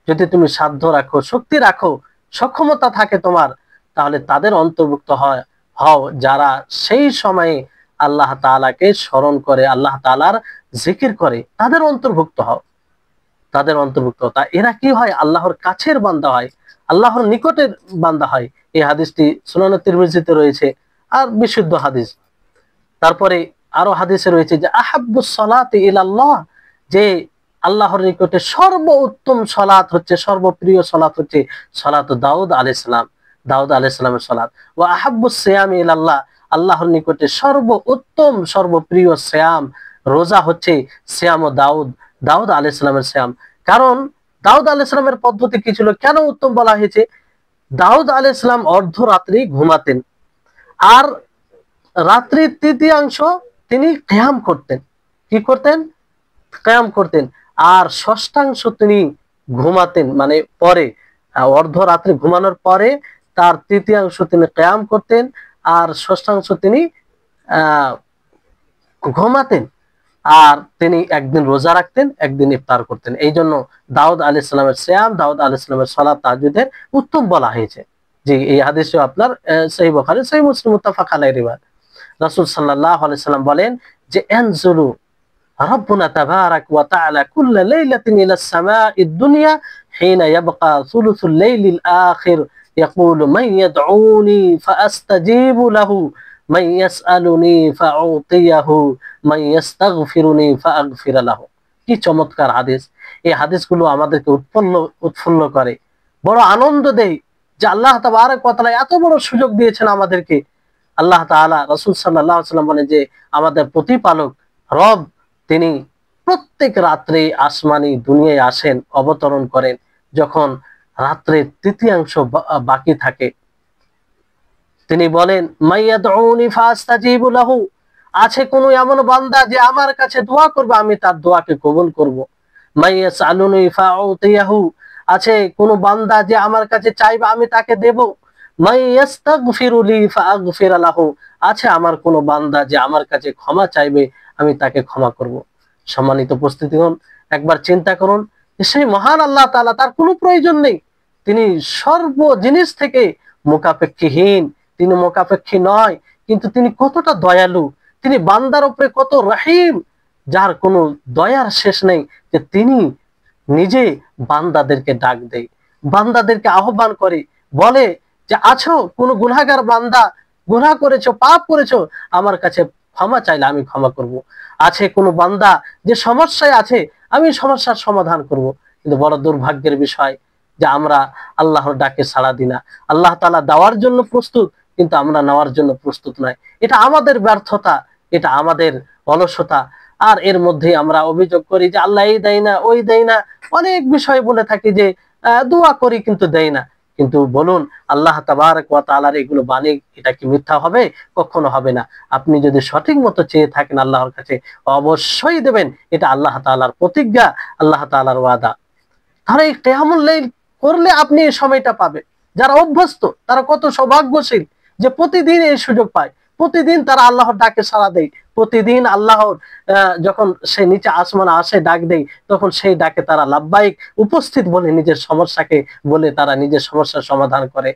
যদি তুমি সাধ্য রাখো, শক্তি রাখো, সক্ষমতা থাকে তোমার, তাহলে তাদের অন্তর্ভুক্ত হও যারা সেই সময়ে আল্লাহ তাআলাকে স্মরণ করে, আল্লাহ তাআলার জিকির করে, তাদের অন্তর্ভুক্ত হও, তাদের অন্তর্ভুক্ত। তা এরা কি হয়? আল্লাহর কাছের বান্দা হয়, আল্লাহর নিকটের বান্দা হয়। এই হাদিসটি সুনান তিরমিজিতে রয়েছে, আর বিশুদ্ধ হাদিস। তারপরে আরো হাদিসে রয়েছে যে আহাব্বুস সালাতি ইলাল্লাহ, যে আল্লাহর নিকটে সর্বোত্তম সালাত হচ্ছে, সর্বপ্রিয় সালাত হচ্ছে সালাত দাউদ আলাইহিস সালাম, দাউদ আলাইহিস সালামের সালাত। ওয়া আহাব্বুস সিয়ামি ইলাল্লাহ, আল্লাহর নিকটে সর্বোত্তম সর্বপ্রিয় সিয়াম রোজা হচ্ছে সিয়াম দাউদ, দাউদ আলাইহিস সালামের সিয়াম। কারণ দাউদ আলাইহিস সালামের পদ্ধতি কি ছিল, কেন উত্তম বলা হয়েছে? দাউদ আলাইহিস সালাম অর্ধরাত্রি ঘুমাতেন, আর রাত্রির তৃতীয়াংশ তিনি কিয়াম করতেন। কি করতেন? কিয়াম করতেন। আর ষষ্ঠাংশ তিনি ঘুমাতেন, মানে পরে অর্ধরাত্রি ঘুমানোর পরে তার তৃতীয়াংশ তিনি কিয়াম করতেন, আর ষষ্ঠাংশ তিনি ঘুমাতেন। আর তিনি একদিন রোজা রাখতেন, একদিন ইফতার করতেন। এই জন্য দাউদ আলাইহিস সালামের সিয়াম, দাউদ আলাইহিস সালামের সালাত তাহাজ্জুদের উত্তম বলা হয়েছে। জি, এই হাদিসে আপনার সহিহ বুখারী, সহিহ মুসলিম মুত্তাফাক আলাইহি রিওয়ায়াত। রাসূল সাল্লাল্লাহু আলাইহি সাল্লাম বলেন যে আনজুলু রাব্বুনা তাবারাক ওয়া তাআলা কুল্লা লাইলাতিন ইলাস সামাঈদ দুনিয়া হিনা ইয়াবকা সুলুসুল লাইলিল আখির ইয়াকুলু মান ইয়াদউনি ফাআস্তাজিবু লাহু মান ইয়াসআলুনি ফাউতিয়াহু মান ইস্তাগফিরুনি ফাআগফির লাহু। কি চমৎকার হাদিস! এই হাদিসগুলো আমাদেরকে উৎফুল্ল করে, বড় আনন্দ দেয় যে আল্লাহ তাবারক ওয়া তাআলা এত বড় সুযোগ দিয়েছেন আমাদেরকে। আল্লাহ তাআলা, রাসূল সাল্লাল্লাহু আলাইহি ওয়াসাল্লাম বলেন যে আমাদের প্রতিপালক রব, তিনি প্রত্যেক রাত্রে আসমানি দুনিয়ায় আসেন, অবতরণ করেন, যখন রাত্রের তৃতীয়াংশ বাকি থাকে। তিনি বলেন মাইয়াদউনি ফাস্তাজিবু লাহু, আছে কোন এমন বান্দা যে আমার কাছে দোয়া করবে, আমি তার দোয়াকে কবুল করব। মাইয়াসআলুনি ফাউতিয়াহু, আছে কোন বান্দা যে আমার কাছে চাইবে, আমি তাকে দেব। মাইয়াস্তাগফিরুলি ফাআগফির লাহু, আছে আমার কোন বান্দা যে আমার কাছে ক্ষমা চাইবে, আমি তাকে ক্ষমা করব। সম্মানিত উপস্থিতিগণ, একবার চিন্তা করুন, সেই মহান আল্লাহ তাআলা, তার কোনো প্রয়োজন নেই, তিনি সর্ব জিনিস থেকে মুখাপেক্ষীহীন, তিনি মুখাপেক্ষী নয়, কিন্তু তিনি কতটা দয়ালু, তিনি বান্দার উপরে কত রহিম, যার কোনো দয়ার শেষ নেই, যে তিনি নিজে বান্দাদেরকে ডাক দেয়, বান্দাদেরকে আহ্বান করে, বলে যে আছো কোন গুনাহগার বান্দা, গুনাহ করেছো, পাপ করেছো, আমার কাছে ক্ষমা চাইলে আমি ক্ষমা করব। আছে কোন বান্দা যে সমস্যায় আছে, আমি সমস্যার সমাধান করব। কিন্তু বড় দুর্ভাগ্যের বিষয় যে আমরা আল্লাহর ডাকে সাড়া দিই না। আল্লাহ তাআলা দেওয়ার জন্য প্রস্তুত, কিন্তু আমরা নেওয়ার জন্য প্রস্তুত নয়। এটা আমাদের ব্যর্থতা, এটা আমাদের অলসতা। আর এর মধ্যে আমরা অভিযোগ করি যে আল্লাহ এই দেয় না, ওই দেয় না, অনেক বিষয় বলে থাকি যে দোয়া করি কিন্তু দেয় না। কিন্তু বলুন, আল্লাহ তাবারক ওয়া তাআলার এগুলো বাণী, এটা কি মিথ্যা হবে? কখনো হবে না। আপনি যদি সঠিক মতো চেয়ে থাকেন আল্লাহর কাছে, অবশ্যই দেবেন। এটা আল্লাহ তাআলার প্রতিজ্ঞা, আল্লাহ তাআলার ওয়াদা। তাহলে এই কিয়ামুল লাইল করলে আপনি এই সময়টা পাবেন। যারা অভ্যস্ত তারা কত সৌভাগ্যশীল যে প্রতিদিন এই সুযোগ পায়, প্রতিদিন তারা আল্লাহর ডাকে সাড়া দেয়, প্রতিদিন আল্লাহর যখন সে নিচে আসমানে আসে ডাক দেয়, তখন সেই ডাকে তারা লাব্বাইক উপস্থিত বলে নিজের সমস্যাকে বলে তারা নিজের সমস্যার সমাধান করে।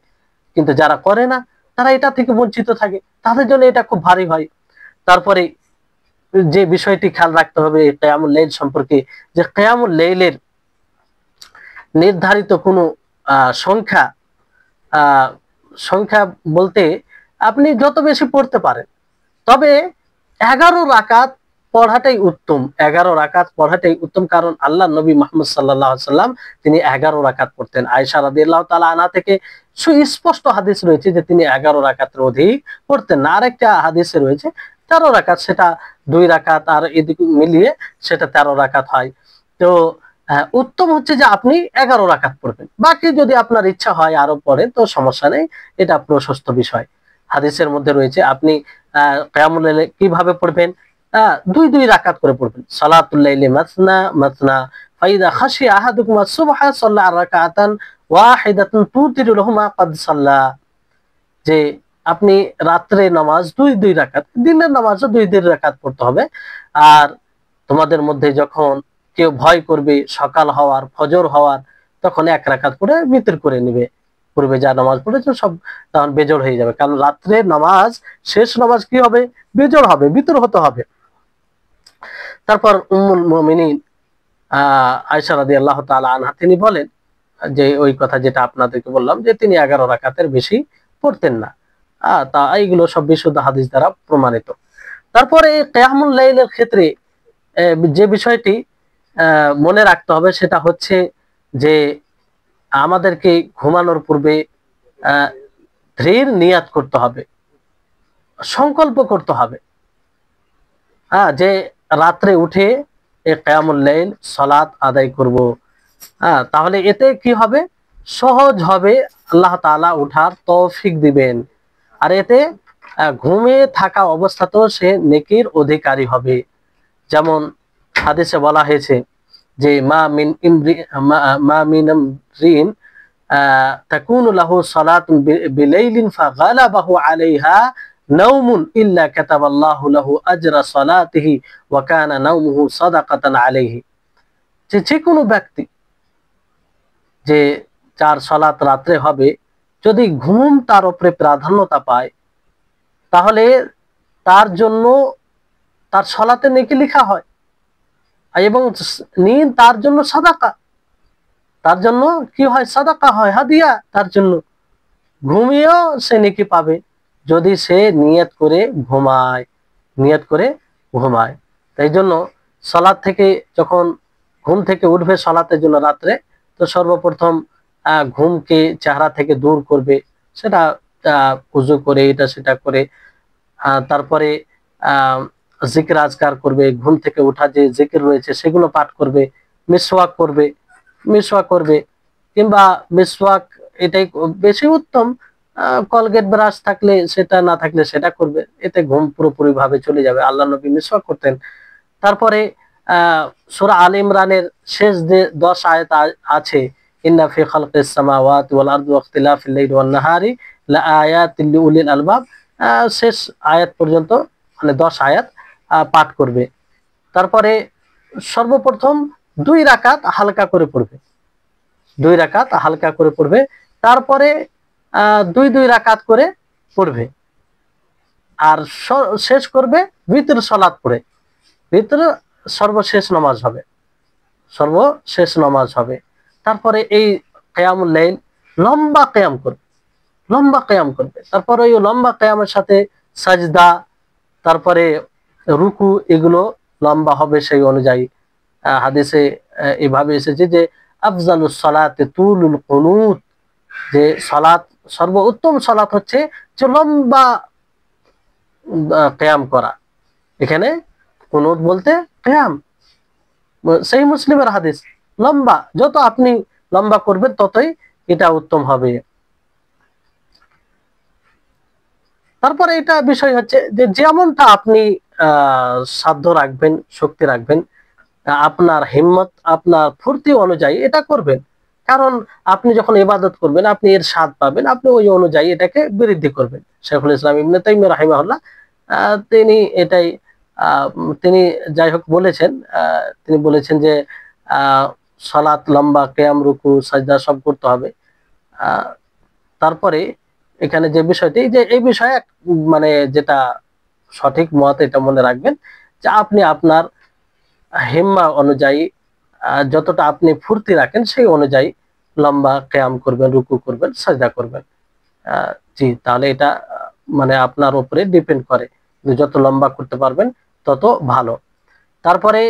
কিন্তু যারা করে না, তারা এটা থেকে বঞ্চিত থাকে, তাদের জন্য এটা খুব ভারী হয়। তারপরে যে বিষয়টি খেয়াল রাখতে হবে কিয়ামুল লাইল সম্পর্কে, যে কিয়ামুল লাইলের নির্ধারিত কোনো সংখ্যা, সংখ্যা বলতে আপনি যত বেশি পড়তে পারেন, তবে 11 রাকাত পড়াটাই উত্তম, 11 রাকাত পড়াটাই উত্তম, কারণ আল্লাহ নবী মুহাম্মদ সাল্লাল্লাহু আলাইহি সাল্লাম তিনি 11 রাকাত পড়তেন। আয়েশা রাদিয়াল্লাহু তাআলা আনহা থেকে সুস্পষ্ট হাদিস রয়েছে যে তিনি 11 রাকাতের অধিক পড়তেন না। আরেকটা হাদিসে রয়েছে 13 রাকাত, সেটা 2 রাকাত আর এদিকে মিলিয়ে সেটা 13 রাকাত হয়। তো উত্তম হচ্ছে যে আপনি 11 রাকাত পড়বেন, বাকি যদি আপনার ইচ্ছা হয় আরো পড়েন তো সমস্যা নেই, এটা প্রশস্ত বিষয়। হাদিসের মধ্যে রয়েছে আপনি কিয়ামুল লাইলে কিভাবে পড়বেন, 2 রাকাত করে পড়বেন। সালাতুল লাইলি মাসনা মাসনা ফাইদা খাশিয়া আহাদুকুম আস-সুবহা সাল্লা রাকাতান ওয়াহিদাতান তুতিরু লাহুমা ক্বাদ সাল্লা, যে আপনি রাত্রে নামাজ 2 রাকাত, দিনের নামাজও 2 রাকাত পড়তে হবে। আর তোমাদের মধ্যে যখন কেউ ভয় করবে সকাল হওয়ার, ফজর হওয়ার, তখন 1 রাকাত পড়ে বিতর করে নেবে, পূর্বে যা নামাজ পড়েছে সব তখন বেজোড় হয়ে যাবে, কারণ রাত্রে নামাজ শেষ নামাজ কি হবে, বেজোড় হবে, বিতর হতে হবে। তারপর উম্মুল মুমিনিন আয়েশা রাদিয়াল্লাহু তাআলা আনহা তিনি বলেন যে ওই কথা যেটা আপনাদেরকে বললাম যে তিনি 11 রাকাতের বেশি পড়তেন না। তা এইগুলো সব বিশুদ্ধ হাদিস দ্বারা প্রমাণিত। তারপরে কিয়ামুল লাইলের ক্ষেত্রে যে বিষয়টি মনে রাখতে হবে সেটা হচ্ছে যে আমাদেরকে ঘুমানোর পূর্বে দৃঢ় নিয়াত করতে হবে, সংকল্প করতে হবে, যে রাত্রে উঠে কিয়ামুল লাইল সালাত আদায় করব। তাহলে এতে কি হবে, সহজ হবে, আল্লাহ তাআলা উঠার তৌফিক দিবেন। আর এতে ঘুমিয়ে থাকা অবস্থাতেও সে নেকির অধিকারী হবে। যেমন হাদিসে বলা হয়েছে যে মা মিন ইমরিন তাকুনু লাহু সালাতুন বিলাইলিন ফাগালাবাহু আলাইহা নাওমুন ইল্লা কাতাবাল্লাহু লাহু আজরা সালাতিহি ওয়া কানা নাওমুহু সাদাকাতান আলাইহি, যে কোনো ব্যক্তি যে যার সালাত রাত্রে হবে, যদি ঘুম তার উপরে প্রাধান্যতা পায় তাহলে তার জন্য তার সালাতে নেকি লেখা হয়, এবং নিন তার জন্য সাদাকা, তার জন্য কি হয়, সাদাকা হয়, হাদিয়া, তার জন্য ঘুমিয়েও সে নেকি পাবে যদি সে নিয়ত করে ঘুমায়, নিয়ত করে ঘুমায়। তাই জন্য সালাত থেকে যখন ঘুম থেকে উঠবে সালাতের জন্য রাত্রে, তো সর্বপ্রথম ঘুমকে চেহারা থেকে দূর করবে, সেটা উযু করে এটা সেটা করে, তারপরে জিকির আজকার করবে, ঘুম থেকে ওঠা যে জিকির রয়েছে সেগুলো পাঠ করবে, মিসওয়াক করবে, কিংবা মিসওয়াক এটাই বেশি উত্তম, কলগেট ব্রাশ থাকলে সেটা, না থাকলে সেটা করবে, এতে ঘুম পুরোপুরি ভাবে চলে যাবে। আল্লাহ নবী মিসওয়াক করতেন। তারপরে সূরা আলে ইমরানের শেষ যে 10 আয়াত আছে, ইন্না ফি খালকিস সামাওয়াতি ওয়াল আরদি ওয়া ইখতিলাফিল লাইলি ওয়ান নাহারি লাআয়াতিল লিউলিল আলবাব, শেষ আয়াত পর্যন্ত, মানে 10 আয়াত পাঠ করবে। তারপরে সর্বপ্রথম 2 রাকাত হালকা করে পড়বে, 2 রাকাত হালকা করে পড়বে, তারপরে 2 রাকাত করে পড়বে, আর শেষ করবে ভিতর সালাত পড়ে, ভিতরে সর্বশেষ নামাজ হবে, সর্বশেষ নামাজ হবে। তারপরে এই কিয়ামুল লাইল লম্বা কিয়াম করবে, লম্বা কিয়াম করবে। তারপরে ওই লম্বা কিয়ামের সাথে সাজদা, তারপরে রুকু, এগুলো লম্বা হবে সেই অনুযায়ী। হাদিসে এভাবে এসেছে যে আফজালুস সালাতে তুলুল কুনুত, যে সালাত, সর্বোত্তম সালাত হচ্ছে যে লম্বা কিয়াম করা। এখানে কুনুত বলতে কিয়াম, সেই মুসলিমের হাদিস, লম্বা, যত আপনি লম্বা করবেন ততই এটা উত্তম হবে। তারপরে এটা বিষয় হচ্ছে যে যেমনটা আপনি সাধ্য রাখবেন, শক্তি রাখবেন, আপনার হিম্মত, আপনার ফুর্তি অনুযায়ী এটা করবেন। কারণ আপনি যখন ইবাদত করবেন আপনি এর স্বাদ পাবেন, আপনি ওই অনুযায়ী এটাকে বৃদ্ধি করবেন। শাইখুল ইসলাম ইবনে তাইমিয়া রাহিমাহুল্লাহ তিনি এটাই তিনি যাই হোক বলেছেন, তিনি বলেছেন যে সালাত লম্বা, কিয়াম, রুকু, সাজদা সব করতে হবে। তারপরে এখানে যে বিষয়টি, যে এই বিষয়ে মানে যেটা সঠিক মত, এটা মনে রাখবেন যে আপনি আপনার হিম্মা অনুযায়ী যতটা আপনি ফুর্তি রাখেন সেই অনুযায়ী লম্বা কিয়াম করবেন, রুকু করবেন, সাজদা করবেন। জি, তাহলে এটা মানে আপনার উপরে ডিপেন্ড করে, যত লম্বা করতে পারবেন তত ভালো। তারপরে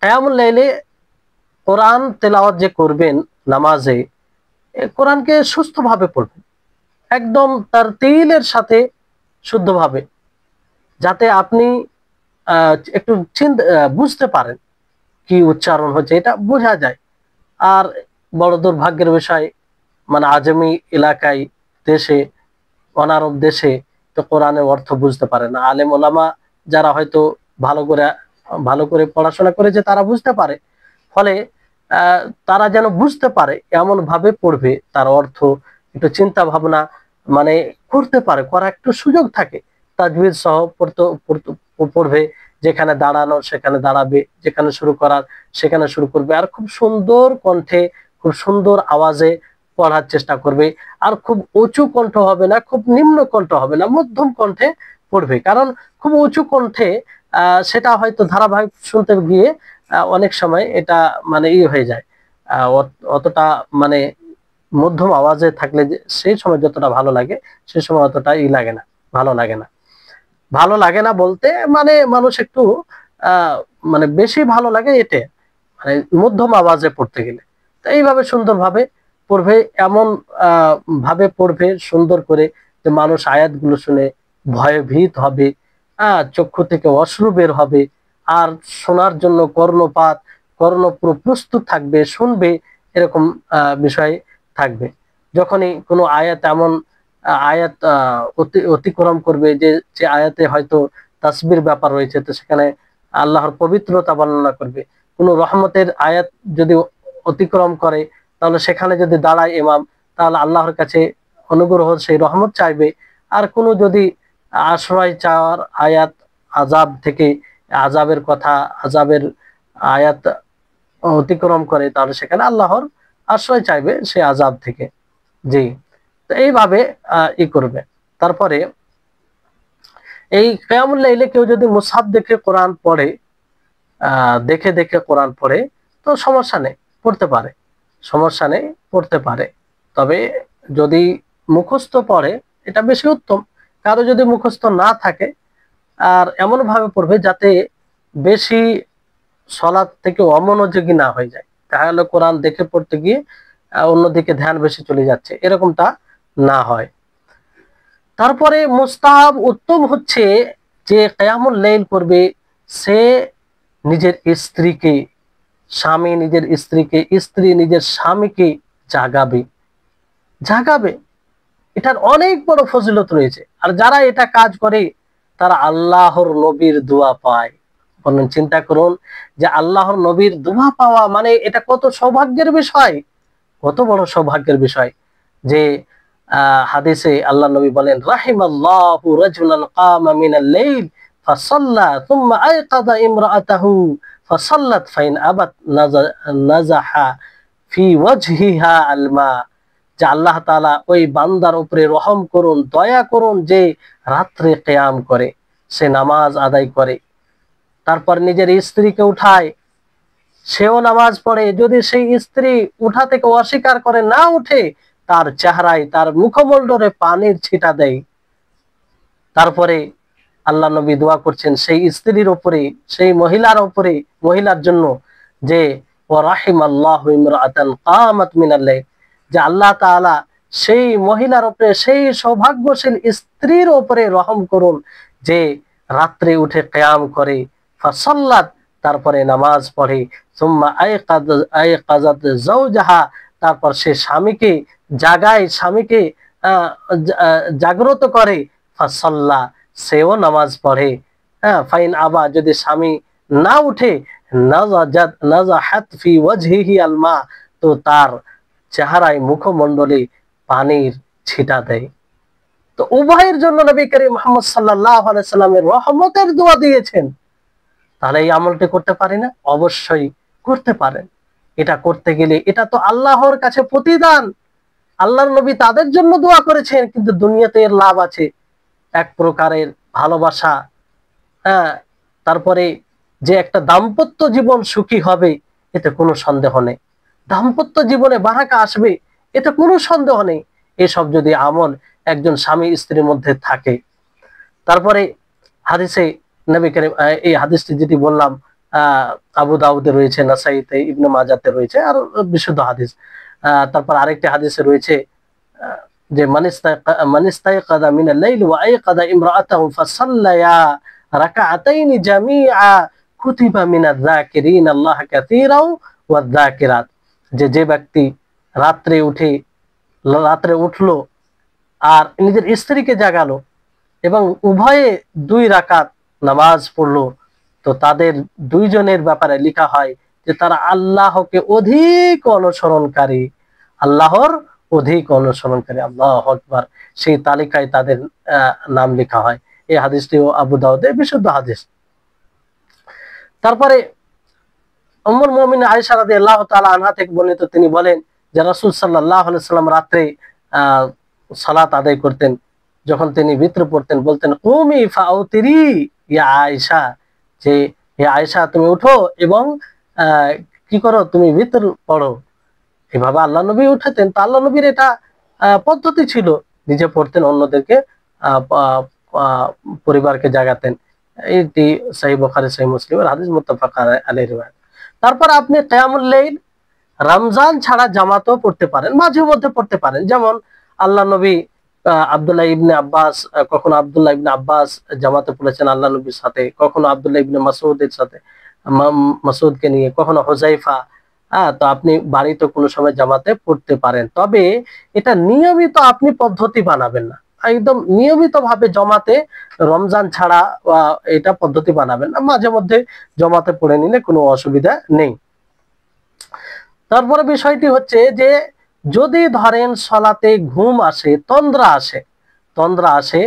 কিয়ামুল লাইলে কোরআন তেলাওয়াত যে করবেন নামাজে, কোরআনকে সুস্থভাবে পড়বেন, একদম তার তিলের সাথে শুদ্ধভাবে, যাতে আপনি একটু বুঝতে পারেন কি উচ্চারণ হচ্ছে, এটা বোঝা যায়। আর বড় দুর্ভাগ্যের বিষয়, মানে আজমি এলাকায়, দেশে, অনারব দেশে তো কোরআনের অর্থ বুঝতে পারে না। আলেম ওলামা যারা হয়তো ভালো করে পড়াশোনা করেছে তারা বুঝতে পারে, ফলে তারা যেন বুঝতে পারে এমন ভাবে পড়বে, তার অর্থ একটু চিন্তা ভাবনা মানে করতে পারে, করা একটু সুযোগ থাকে। তাজবিদ সহ পড়বে, যেখানে দাঁড়ানো সেখানে দাঁড়াবে, যেখানে শুরু করার সেখানে শুরু করবে, আর খুব সুন্দর কণ্ঠে, খুব সুন্দর আওয়াজে পড়ার চেষ্টা করবে। আর খুব উঁচু কণ্ঠ হবে না, খুব নিম্ন কণ্ঠ হবে না, মধ্যম কণ্ঠে পড়বে। কারণ খুব উঁচু কণ্ঠে সেটা হয়তো ধারাবাহিক শুনতে গিয়ে অনেক সময় এটা মানে হয়ে যায়, অতটা মানে মধ্যম আওয়াজে থাকলে সেই সময় যতটা ভালো লাগে সেই সময় অতটা লাগে না, ভালো লাগে না। ভালো লাগে না বলতে মানে মানুষ একটু মানে বেশি ভালো লাগে এতে, মানে মধ্যম আওয়াজে পড়তে গেলে। তো এইভাবে সুন্দরভাবে পড়বে, এমন ভাবে পড়বে সুন্দর করে যে মানুষ আয়াতগুলো শুনে ভয়ে ভীত হবে, চক্ষু থেকে অশ্রু বের হবে, আর শোনার জন্য কর্ণ পুরো প্রস্তুত থাকবে, শুনবে, এরকম বিষয় থাকবে। যখনই কোনো আয়াত এমন আয়াত অতিক্রম করবে যে আয়াতে হয়তো তাসবির ব্যাপার রয়েছে, তো সেখানে আল্লাহর পবিত্রতা বর্ণনা করবে। কোনো রহমতের আয়াত যদি অতিক্রম করে, তাহলে সেখানে যদি দাঁড়ায় ইমাম, তাহলে আল্লাহর কাছে অনুগ্রহ সেই রহমত চাইবে। আর কোনো যদি আশ্রয় চাওয়ার আয়াত, আযাব থেকে, আযাবের কথা, আযাবের আয়াত অতিক্রম করে, তাহলে সেখানে আল্লাহর আশ্রয় চাইবে সেই আযাব থেকে। জি, তো এইভাবে করবে। তারপরে এই কিয়ামুল লাইলে কেউ যদি মুসহাফ দেখে কোরআন পড়ে, দেখে দেখে কোরআন পড়ে, তো সমস্যা নেই, পড়তে পারে, সমস্যা নেই, পড়তে পারে। তবে যদি মুখস্থ পড়ে এটা বেশি উত্তম। কারো যদি মুখস্থ না থাকে, আর এমন ভাবে পড়বে যাতে বেশি সলাৎ থেকে অমনোযোগী না হয়ে যায়, তাহলে কোরআন দেখে পড়তে গিয়ে অন্যদিকে ধ্যান বেশি চলে যাচ্ছে, এরকমটা না হয়। তারপরে মুস্তাহাব উত্তম হচ্ছে যে কিয়ামুল লাইল করবে সে নিজের স্ত্রীকে, স্বামী নিজের স্ত্রীকে, স্ত্রী নিজের স্বামীকে জাগাবে। এটার অনেক বড় ফজিলত রয়েছে। আর যারা এটা কাজ করে তারা আল্লাহর নবীর দোয়া পায়। বলুন, চিন্তা করুন যে আল্লাহর নবীর দোয়া পাওয়া মানে এটা কত সৌভাগ্যের বিষয়, কত বড় সৌভাগ্যের বিষয়। যে হাদিসে আল্লাহ নবী বলেন, রাহিমাল্লাহু রাজুলান কামা মিনাল লাইল ফাসাল্লা থুম্মা আয়কাযা ইমরাআতাহু ফাসাল্লাত ফাইন আবাত নাজাহা ফি ওয়াজহিহা আলমা। যে আল্লাহ তাআলা ওই বান্দার উপরে রহম করুন, দয়া করুন, যে রাত্রে কিয়াম করে, সে নামাজ আদায় করে, তারপর নিজের স্ত্রীকে উঠায়, সেও নামাজ পড়ে। যদি সেই স্ত্রী উঠা থেকে অস্বীকার করে, না উঠে, তার চেহারায়, তার মুখমণ্ডলে পানির ছিটা দেয়। তারপরে আল্লাহ নবী দোয়া করছেন সেই স্ত্রীর উপরে, সেই মহিলার উপরে, মহিলার জন্য, যে ওয়া রাহিমাল্লাহু ইমরাআতান কামাত মিনাল লাইল, যে আল্লাহ তাআলা সেই মহিলার উপরে, সেই সৌভাগ্যশীল স্ত্রীর উপরে রহম করুন যে রাত্রে উঠে কিয়াম করে, ফাসাল্লাত, তারপরে নামাজ পড়ে, সুম্মা আয়কাযাত যাওজাহা, তারপর সে স্বামীকে জাগায়, স্বামীকে জাগ্রত করে, ফাসাল্লা, সেও নামাজ পড়ে। ফাইন আবা, যদি স্বামী না উঠে, নাজাহাত ফি ওয়াজহিহি আলমা, তো তার চেহারায়, মুখমণ্ডলে পানির ছিটা দেয়। তো উভয়ের জন্য নবী করিম মুহাম্মদ সাল্লাল্লাহু আলাইহি সাল্লামের রহমতের দোয়া দিয়েছেন। তাহলে এই আমলটি করতে পারি না? অবশ্যই করতে পারেন। এটা করতে গেলে এটা তো আল্লাহর কাছে প্রতিদান। আল্লাহর নবী তাদের জন্য দোয়া করেছেন, কিন্তু দুনিয়াতে এর লাভ আছে, এক প্রকারের ভালোবাসা। তারপরে যে একটা দাম্পত্য জীবন সুখী হবে, এতে কোনো সন্দেহ নেই। দাম্পত্য জীবনে বারাকা আসবে, এতে কোনো সন্দেহ নেই, এসব যদি আমল একজন স্বামী স্ত্রীর মধ্যে থাকে। তারপরে হাদিসে নবী করিম, এই হাদিসটি যেটি বললাম, আবু দাউদে রয়েছে, নাসাইতে, ইবনে মাজাতে রয়েছে, আর বিশুদ্ধ হাদিস। তারপর আরেকটি হাদিসে রয়েছে যে মানিস্তাইকাযা মিনাল লাইলি ওয়া আইকাযা ইমরাআতাহু ফাসাল্লায়া রাকাআতাইনি জামিআ কুতিবা মিনাজ যাকিরিন আল্লাহ কাসীরাও ওয়াজ যাকিরাত। যে ব্যক্তি রাত্রে উঠলো আর নিজের স্ত্রীকে জাগালো এবং উভয়ে 2 রাকাত নামাজ পড়লো, তো তাদের দুইজনের ব্যাপারে লেখা হয় যে তারা আল্লাহকে অধিক অনুসরণকারী, আল্লাহর অধিক অনুসরণকারী। আল্লাহু আকবার। সেই তালিকায় তাদের নাম লেখা হয়। এই হাদিসটিও আবু দাউদে বিশুদ্ধ হাদিস। তারপরে উম্মুল মুমিনিন আয়েশা রাদিয়াল্লাহু তাআলা আনহা থেকে বর্ণিত, তিনি বলেন যে রাসূল সাল্লাল্লাহু আলাইহি সাল্লাম রাতে সালাত আদায় করতেন, যখন তিনি বিতর পড়তেন বলতেন কুমি ফাউতিরি ইয়া আয়েশা, যে হে আয়েশা তুমি উঠো এবং কি করো, তুমি বিতর পড়ো। এভাবে আল্লাহ নবী উঠাতেন। তো আল্লাহ নবীর এটা পদ্ধতি ছিল, নিজে পড়তেন, অন্যদেরকে পরিবারকে জাগাতেন। এটি সহিহ বুখারী সহিহ মুসলিমের হাদিস, মুত্তাফাক আলাইহি রিওয়ায়াত। তারপর আপনি কিয়ামুল লাইল রমজান ছাড়া জামাতও পড়তে পারেন, মাঝে মধ্যে পড়তে পারেন। যেমন আল্লাহ নবী কখনো আব্দুল্লাহ ইবনে আব্বাস জামাতে পড়েছেন আল্লাহ নবীর সাথে, কখনো আব্দুল্লাহ ইবনে মাসউদের সাথে, মাসউদকে নিয়ে, কখনো হুযায়ফা। তো আপনি বাড়িতে কোনো সময় জামাতে পড়তে পারেন, তবে এটা নিয়মিত আপনি পদ্ধতি বানাবেন না। একদম নিয়মিত ভাবে জমাতে রমজান ছাড়া এটা পদ্ধতি বানাবেন না, মাঝে মধ্যে জমাতে পড়ে নিলে কোনো অসুবিধা নেই। তারপরে বিষয়টি হচ্ছে যে যদি ধরেন সলাতে ঘুম আসে, তন্দ্রা আসে,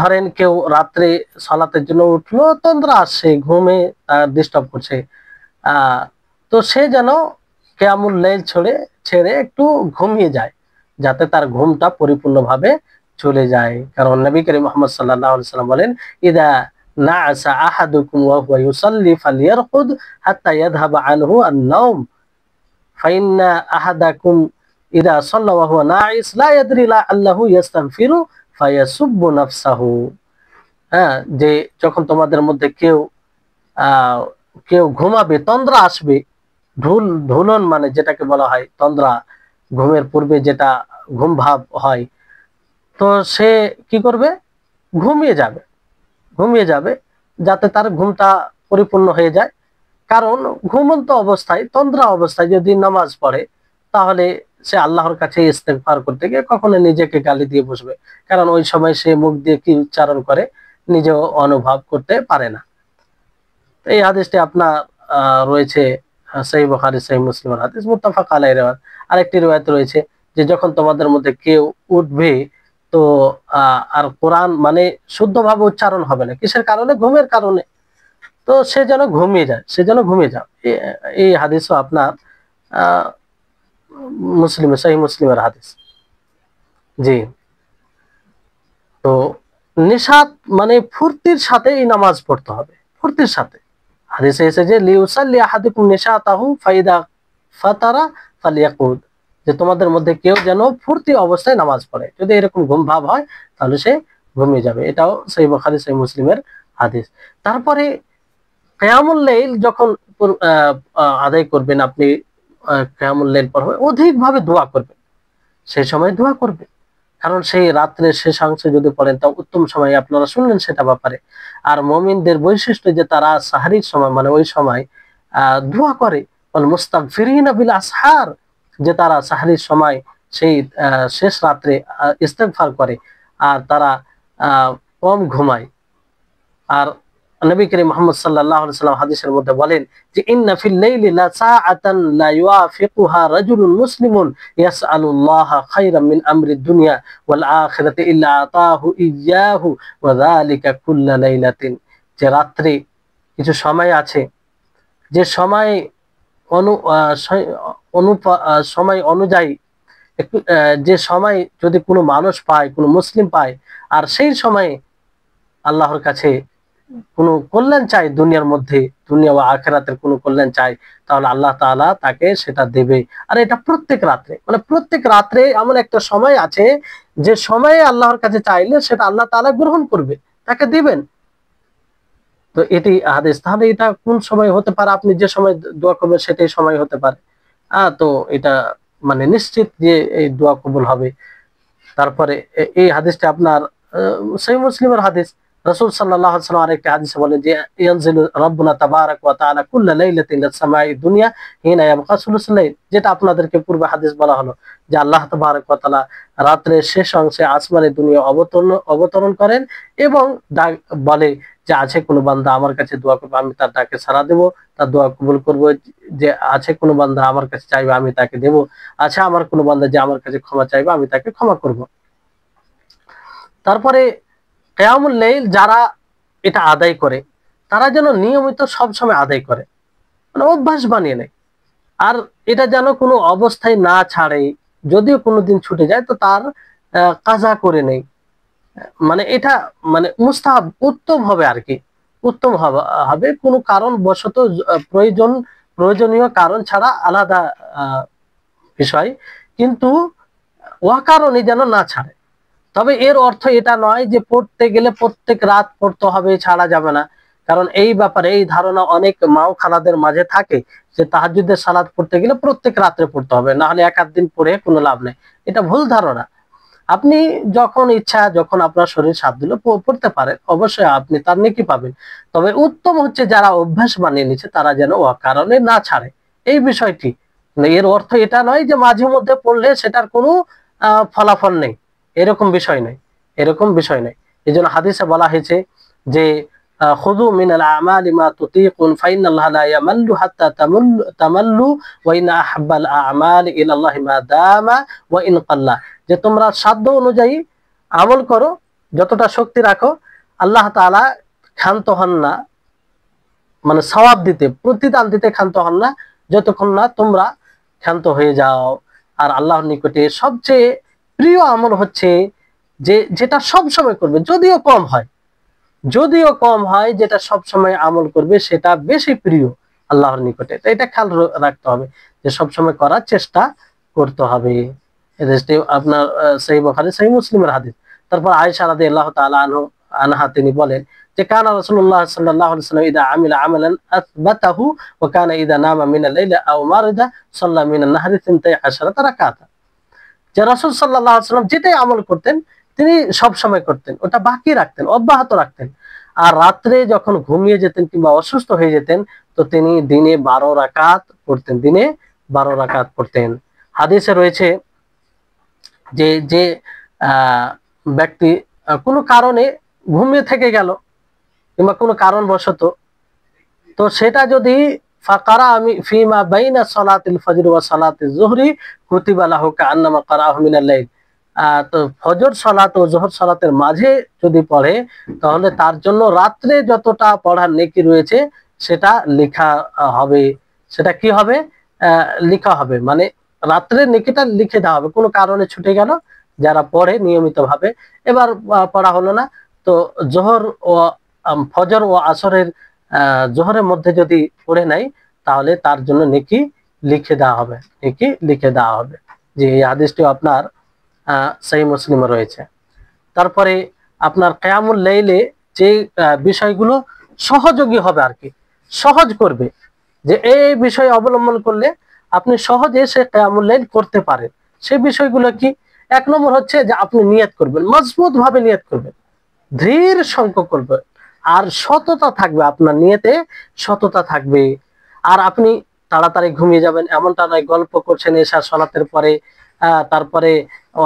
ধরেন কেউ রাত্রে সলাতের জন্য উঠলো, তন্দ্রা আসছে, ঘুমে ডিস্টার্ব করছে, তো সে যেন কিয়ামুল লাইল ছেড়ে একটু ঘুমিয়ে যায়, যাতে তার ঘুমটা পরিপূর্ণভাবে চলে যায়। কারণ নবী করিম মুহাম্মদ সাল্লাল্লাহু আলাইহি ওয়াসাল্লাম বলেন ইদা নাআসা আহাদুকুম ওয়া হুয়া ইউসাল্লি ফালইয়ারকুদ হাত্তা ইয়াযহাবা আনহু আন-নাওম ফাইন্না আহাদাকুম ইদা সাল্লা ওয়া হুয়া নাঈস লা ইয়াদরি লাআল্লাহু ইস্তাগফিরু ফায়াসুব্বু নাফসাহু। যে যখন তোমাদের মধ্যে কেউ ঘুমাবে, তন্দ্রা আসবে, ঢুলন মানে যেটাকে বলা হয় তন্দ্রা, ঘুমের পূর্বে যেটা ঘুম ভাব হয়, তো সে কি করবে, ঘুমিয়ে যাবে যাতে তার ঘুমটা পরিপূর্ণ হয়ে যায়। কারণ ঘুমন্ত অবস্থায়, তন্দ্রা অবস্থায় যদি নামাজ পড়ে, তাহলে সে আল্লাহর কাছে ইস্তেগফার করতে গিয়ে কখনো নিজেকে গালি দিয়ে বসবে, কারণ ওই সময় সে মুখ দিয়ে কি উচ্চারণ করে নিজেও অনুভব করতে পারে না। এই হাদিসটি আপনার রয়েছে সহিহ বুখারী সহিহ মুসলিমের হাদিস, মুত্তাফাক আলাইহি রিওয়ায়াত। আরেকটি রিওয়ায়াত রয়েছে যে যখন তোমাদের মধ্যে কেউ উঠবে, তো আর কোরআন মানে শুদ্ধভাবে উচ্চারণ হবে না, কিসের কারণে, ঘুমের কারণে, তো সে যেন ঘুমিয়ে যায়। এই হাদিসও আপনার সহিহ মুসলিমের হাদিস। জি। তো নিশাত মানে ফুর্তির সাথে এই নামাজ পড়তে হবে, ফুর্তির সাথে। হাদিসে এসেছে যে লিউসাল্লি আহাদুকুম নিশাতাহু ফাইদা ফাতারা ফালিয়াকুদ, যে তোমাদের মধ্যে কেউ যেন ফুর্তি অবস্থায় নামাজ পড়ে, যদি এরকম ঘুম ভাব হয় তাহলে সে ঘুমিয়ে যাবে। এটাও সহিহ বুখারী সহিহ মুসলিমের হাদিস। তারপরে কিয়ামুল লাইল যখন আদায় করবেন আপনি, কিয়ামুল লাইল পড়বে, অধিকভাবে দোয়া করবেন, সেই সময় দোয়া করবেন, কারণ সেই রাত্রের শেষাংশে যদি পড়েন তা উত্তম সময়, আপনারা শুনলেন সেটা ব্যাপারে। আর মুমিনদের বৈশিষ্ট্য যে তারা সাহরির সময় মানে ওই সময় দোয়া করে, ওয়াল মুস্তাগফিরিনা বিল আসহার, যে তারা সাহরির সময় সেই শেষ রাত্রে ইস্তেগফার করে, আর তারা কম ঘুমায়। আর নবী করিম মুহাম্মদ সাল্লাল্লাহু আলাইহি ওয়াসাল্লাম হাদিসের মধ্যে বলেন যে ইন্না ফিল লাইলি লা সাআতান লা ইউআফিকুহা রাজুলুন মুসলিমুন ইয়াসআলুল্লাহা খায়রাম মিন আমরিদ দুনিয়া ওয়াল আখিরাতি ইল্লা আতাহু ইয়্যাহু ওয়া যালিকা কুল্লা লাইলাতিন। যে রাত্রে কিছু সময় আছে, যে সময় সময় অনুযায়ী একটু যে সময় যদি কোনো মানুষ পায়, কোনো মুসলিম পায়, আর সেই সময়ে আল্লাহর কাছে কোনো কল্যাণ চাই, দুনিয়ার মধ্যে দুনিয়া ও আখিরাতের কোনো কল্যাণ চাই, তাহলে আল্লাহ তাআলা তাকে সেটা দেবে। আর এটা প্রত্যেক রাত্রে, মানে প্রত্যেক রাত্রে এমন একটা সময় আছে যে সময়ে আল্লাহর কাছে চাইলে সেটা আল্লাহ তাআলা গ্রহণ করবে, তাকে দিবেন। তো এটি হাদিস। তাহলে এটা কোন সময় হতে পারে? আপনি যে সময় দোয়া করবেন সেটাই সময় হতে পারে। তো এটা মানে নিশ্চিত যে এই দোয়া কবুল হবে। তারপরে এই হাদিসটা আপনার সহিহ মুসলিমের হাদিস। রাসূল সাল্লাল্লাহু আলাইহি ওয়াসাল্লাম আরেকটি হাদিসে বলেন যে ইয়ানজিলু রাব্বুনা তাবারাক ওয়া তাআলা কুল্লা লাইলাতিন ইলাস সামাই দুনিয়া হিনা ইয়াবকা সুলুসুল লাইল, যেটা আপনাদেরকে পূর্বে হাদিস বলা হলো যে আল্লাহ তাবারাক ওয়া তাআলা রাতের শেষ অংশে আসমানে দুনিয়া অবতরণ করেন এবং বলে যে আছে কোনো বান্দা আমার কাছে দোয়া করবে, আমি তার ডাকে সাড়া দেব, তার দোয়া কবুল করব। যে আছে কোনো বান্দা আমার কাছে চাইবে, আমি তাকে দেব। আছে আমার কোনো বান্দা যে আমার কাছে ক্ষমা চাইবে, আমি তাকে ক্ষমা করব। তারপরে কিয়ামুল লাইল যারা এটা আদায় করে তারা যেন নিয়মিত সব সময় আদায় করে, মানে অভ্যাস বানিয়ে নেয়। আর এটা যেন কোনো অবস্থায় না ছাড়ে, যদিও কোনোদিন ছুটে যায় তো তার কাজা করে নেই। মানে এটা মানে মুস্তাহাব, উত্তম হবে আর কি, উত্তম হবে কোনো কারণ বশত, প্রয়োজনীয় কারণ ছাড়া আলাদা বিষয়, কিন্তু অকারণে যেন না ছাড়ে। তবে এর অর্থ এটা নয় যে পড়তে গেলে প্রত্যেক রাত পড়তে হবে, ছাড়া যাবে না। কারণ এই ব্যাপারে এই ধারণা অনেক মাও খালাদের মাঝে থাকে যে তাহাজ্জুদের সালাত পড়তে গেলে প্রত্যেক রাত্রে পড়তে হবে, না হলে এক আধ দিন পড়ে কোনো লাভ নেই। এটা ভুল ধারণা। আপনি যখন ইচ্ছা, যখন আপনার শরীর সাথ দিল পড়তে পারেন, অবশ্যই আপনি তার নেকি পাবেন। তবে উত্তম হচ্ছে যারা অভ্যাস বানিয়ে নিচ্ছে তারা যেন অকারণে না ছাড়ে, এই বিষয়টি। এর অর্থ এটা নয় যে মাঝে মধ্যে পড়লে সেটার কোনো ফলাফল নেই, এরকম বিষয় নেই, এরকম বিষয় নেই। এই জন্য হাদিসে বলা হয়েছে যে খুযু মিনাল আমালি মা তুতিকুন ফাইনাল্লাহা লা ইয়ামাল্লু হাত্তা তামাল্লু ওয়া ইন আহাব্বাল আমালি ইলাল্লাহি মা দামা ওয়া ইন কাল্লা, যে তোমরা সাধ্য অনুযায়ী আমল করো, যতটা শক্তি রাখো, আল্লাহ তাআলা ক্ষান্ত হন না, মানে সওয়াব দিতে, প্রতিদান দিতে ক্ষান্ত হন না যতক্ষণ না তোমরা ক্ষান্ত হয়ে যাও। আর আল্লাহর নিকটে সবচেয়ে প্রিয় আমল হচ্ছে যেটা সব সময় করবে, যদিও কম হয়, যদিও কম হয়, যেটা সব সময় আমল করবে সেটা বেশি প্রিয় আল্লাহর নিকটে। তো এটা খেয়াল রাখতে হবে যে সব সময় করার চেষ্টা করতে হবে। এদেশটি আপনার সহিহ বুখারী সহিহ মুসলিমের হাদিস। তারপর আয়েশা রাদিয়াল্লাহু তাআলা আনহা তিনি বলেন যে কানা রাসূলুল্লাহ সাল্লাল্লাহু আলাইহি ওয়াসাল্লাম ইদা আমিলা আমালান আসবাতাহু ওয়া কানা ইদা নামা মিনাল লাইলি আও মারিদা সাল্লা মিনান নাহরি 12 রাকাত। যে রাসূল সাল্লাল্লাহু আলাইহি ওয়াসাল্লাম যেটাই আমল করতেন তিনি সব সময় করতেন, ওটা বাকি রাখতেন, অব্যাহত রাখতেন। আর রাত্রে যখন ঘুমিয়ে যেতেন কিংবা অসুস্থ হয়ে যেতেন তো তিনি দিনে 12 রাকাত পড়তেন, দিনে 12 রাকাত পড়তেন। হাদিসে রয়েছে যে যে ব্যক্তি কোনো কারণে ঘুমিয়ে থেকে গেল কিংবা কোনো কারণবশত, তো সেটা যদি ফাকারা আমি ফিমা বাইনা সালাতিল ফজর ওয়া সালাতিজ যুহরি কুতিবা লাহু কাআন্নামা কারাহু মিনাল লাইল, তো ফজর সালাত ও যোহর সালাতের মাঝে যদি পড়ে তাহলে তার জন্য রাত্রে যতটা পড়ার নেকি রয়েছে সেটা লেখা হবে। সেটা কি হবে? লেখা হবে, মানে রাত্রের নেকিটা লিখে দেওয়া হবে। কোনো কারণে ছুটে গেল, যারা পড়ে নিয়মিত ভাবে, এবার পড়া হলো না, তো জোহর ও ফজর ও আসরের জোহরের মধ্যে যদি পড়ে নাই তাহলে তার জন্য নেকি লিখে দেওয়া হবে, নেকি লিখে দেওয়া হবে। যে এই হাদিসটি আপনার সহিহ মুসলিমে রয়েছে। তারপরে আপনার কিয়ামুল লাইলে যে বিষয়গুলো সহযোগী হবে আর কি, সহজ করবে, যে এই বিষয় অবলম্বন করলে আপনি সহজে সে কিয়ামুল লাইল করতে পারেন, সেই বিষয়গুলো কি? এক নম্বর হচ্ছে যে আপনি নিয়ত করবেন, মজবুত ভাবে নিয়ত করবেন, ধীর সংখ্যক করবেন, আর সততা থাকবে, আপনার নিয়তে সততা থাকবে। আর আপনি তাড়াতাড়ি ঘুমিয়ে যাবেন এমনটা নয়, গল্প করছেন এশার সালাতের পরে, তারপরে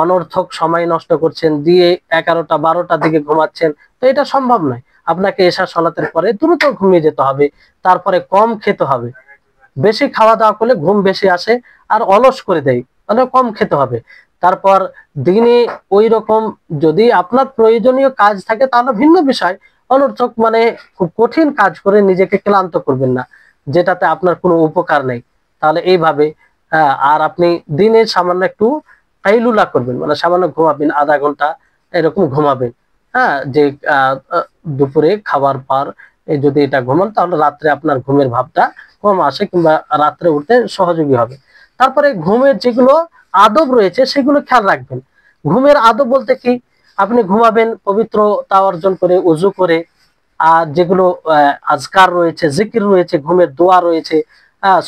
অনর্থক সময় নষ্ট করছেন, দিয়ে 11টা 12টার দিকে ঘুমাচ্ছেন, তো এটা সম্ভব নয়। আপনাকে এশার সালাতের পরে দ্রুত ঘুমিয়ে যেতে হবে। তারপরে কম খেতে হবে, বেশি খাওয়া দাওয়া করলে ঘুম বেশি আসে আর অলস করে দেয়, তাহলে কম খেতে হবে। তারপর দিনে ওই রকম যদি আপনার প্রয়োজনীয় কাজ থাকে তাহলে ভিন্ন বিষয়, অনর্থক মানে খুব কঠিন কাজ করে নিজেকে ক্লান্ত করবেন না যেটাতে আপনার কোনো উপকার নেই, তাহলে এইভাবে। আর আপনি দিনে সামান্য একটু কাইলুলা করবেন, মানে সামান্য ঘুমাবেন, আধা ঘন্টা এরকম ঘুমাবেন। যে দুপুরে খাবার পর যদি এটা ঘুমান তাহলে রাত্রে আপনার ঘুমের ভাবটা কম আসে কিংবা রাত্রে উঠতে সহযোগী হবে। তারপরে ঘুমের যেগুলো আদব রয়েছে সেগুলো খেয়াল রাখবেন। ঘুমের আদব বলতে কি? আপনি ঘুমাবেন পবিত্রতা অর্জন করে, ওযু করে, আর যেগুলো আজকার রয়েছে, জিকির রয়েছে, ঘুমের দোয়া রয়েছে,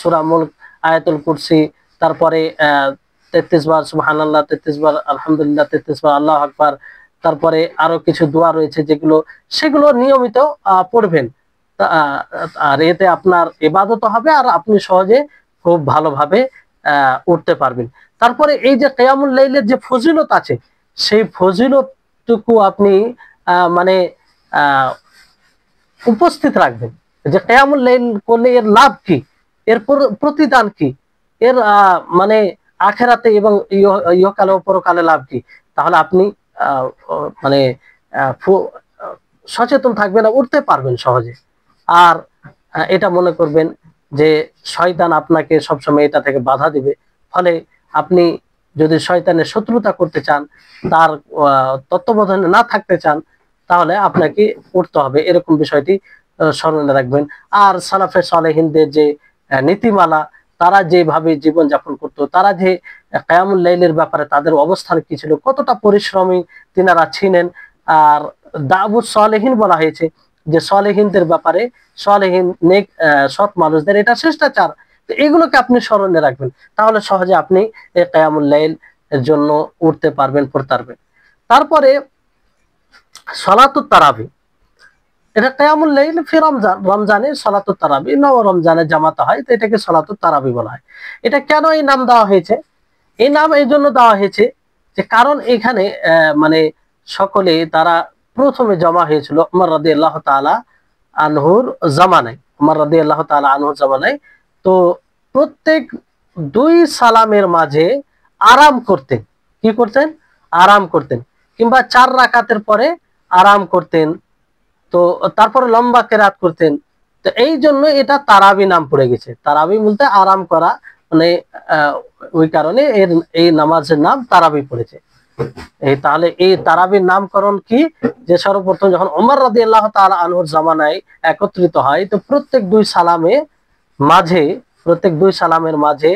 সূরা মুলক, আয়াতুল কুরসি, তারপরে 33 বার সুবহানাল্লাহ, 33 বার আলহামদুলিল্লাহ, 33 বার আল্লাহু আকবার, তারপরে আরো কিছু দোয়া রয়েছে সেগুলো নিয়মিত পড়বেন। আর এতে আপনার ইবাদত হবে আর আপনি সহজে খুব ভালোভাবে উঠতে পারবেন। তারপরে এই যে কিয়ামুল লাইলের যে ফজিলত আছে, সেই ফজিলতটুকু আপনি মানে উপস্থিত রাখবেন যে কিয়ামুল লাইল করলে এর লাভ কি, এর প্রতিদান কি, এর মানে আখেরাতে এবং ইহকালে ও পরকালে লাভ কি। তাহলে আপনি মানে সচেতন থাকবেন, উঠতে পারবেন সহজে। আর এটা মনে করবেন যে শয়তান আপনাকে সবসময় এটা থেকে বাধা দিবে, ফলে আপনি যদি শয়তানের শত্রুতা করতে চান, তার তত্ত্বাবধানে না থাকতে চান, তাহলে আপনাকে উঠতে হবে, এরকম বিষয়টি স্মরণে রাখবেন। আর সালাফে সালেহিনদের যে নীতিমালা, তারা যেভাবে জীবন যাপন করতো, তারা যে কিয়ামুল লাইলের ব্যাপারে তাদের অবস্থান কি ছিল, কতটা পরিশ্রমী তিনারা ছিলেন। আর দাউদ সালেহিন বলা হয়েছে যে সালেহিনদের ব্যাপারে, সালেহিন নেক সৎ মানুষদের এটা শিষ্টাচার। তো এগুলোকে আপনি স্মরণে রাখবেন, তাহলে সহজে আপনি এই কিয়ামুল লাইল এর জন্য উঠতে পারবেন, পড়তে পারবেন। তারপরে সালাতুত তারাবি, এটা কিয়ামুল লাইল ফি রমজান, রমজানে সালাতুত তারাবি, নও রমজানে জামাতে হয়, তো এটাকে সালাতুত তারাবি বলা হয়। এটা কেন এই নাম দেওয়া হয়েছে? এই নাম এই জন্য দেওয়া হয়েছে যে কারণ এখানে মানে সকলে তারা প্রথমে জমা হয়েছিল উমর রাদিয়াল্লাহু তাআলা আনহুর জামানায়, উমর রাদিয়াল্লাহু তাআলা আনহুর জামানায়। তো প্রত্যেক দুই সালামের মাঝে আরাম করতেন। কি করতেন? আরাম করতেন, কিংবা 4 রাকাতের পরে আরাম করতেন। তো তারপরে লম্বা কেরাত করতেন। তো এই জন্য এটা তারাবি নাম পড়ে গেছে। তারাবি বলতে আরাম করা, মানে ওই কারণে এর এই নামাজের নাম তারাবি পড়েছে। তাহলে এই তারাবির নামকরণ কি, যে সর্বপ্রথম যখন ওমর রাদিয়াল্লাহু তাআলা আনহুর জামানায় একত্রিত হয়, তো প্রত্যেক দুই সালামের মাঝে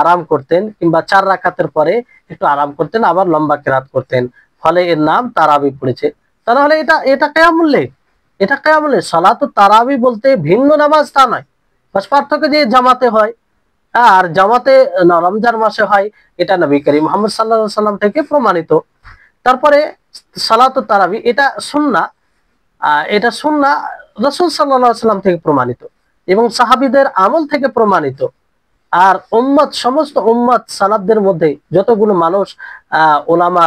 আরাম করতেন, কিংবা 4 রাকাতের পরে একটু আরাম করতেন, আবার লম্বা কেরাত করতেন, ফলে এর নাম তারাবি পড়েছে। তাহলে এটা এটা কিয়ামুল লাইল, এটা কিয়ামুল লাইল। সালাতুত তারাবি বলতে ভিন্ন নামাজ তা নয়, বাস পার্থক্য যে জামাতে হয়, আর জামাতে রমজান মাসে হয়, এটা নবী করিম মুহাম্মদ সাল্লাল্লাহু আলাইহি সাল্লাম থেকে প্রমাণিত। তারপরে সালাতুত তারাবি এটা সুন্নাহ, এটা সুন্নাহ রাসূল সাল্লাল্লাহু আলাইহি সাল্লাম থেকে প্রমাণিত এবং সাহাবীদের আমল থেকে প্রমাণিত। আর সমস্ত উম্মত সালাফদের মধ্যে যতগুলো মানুষ ওলামা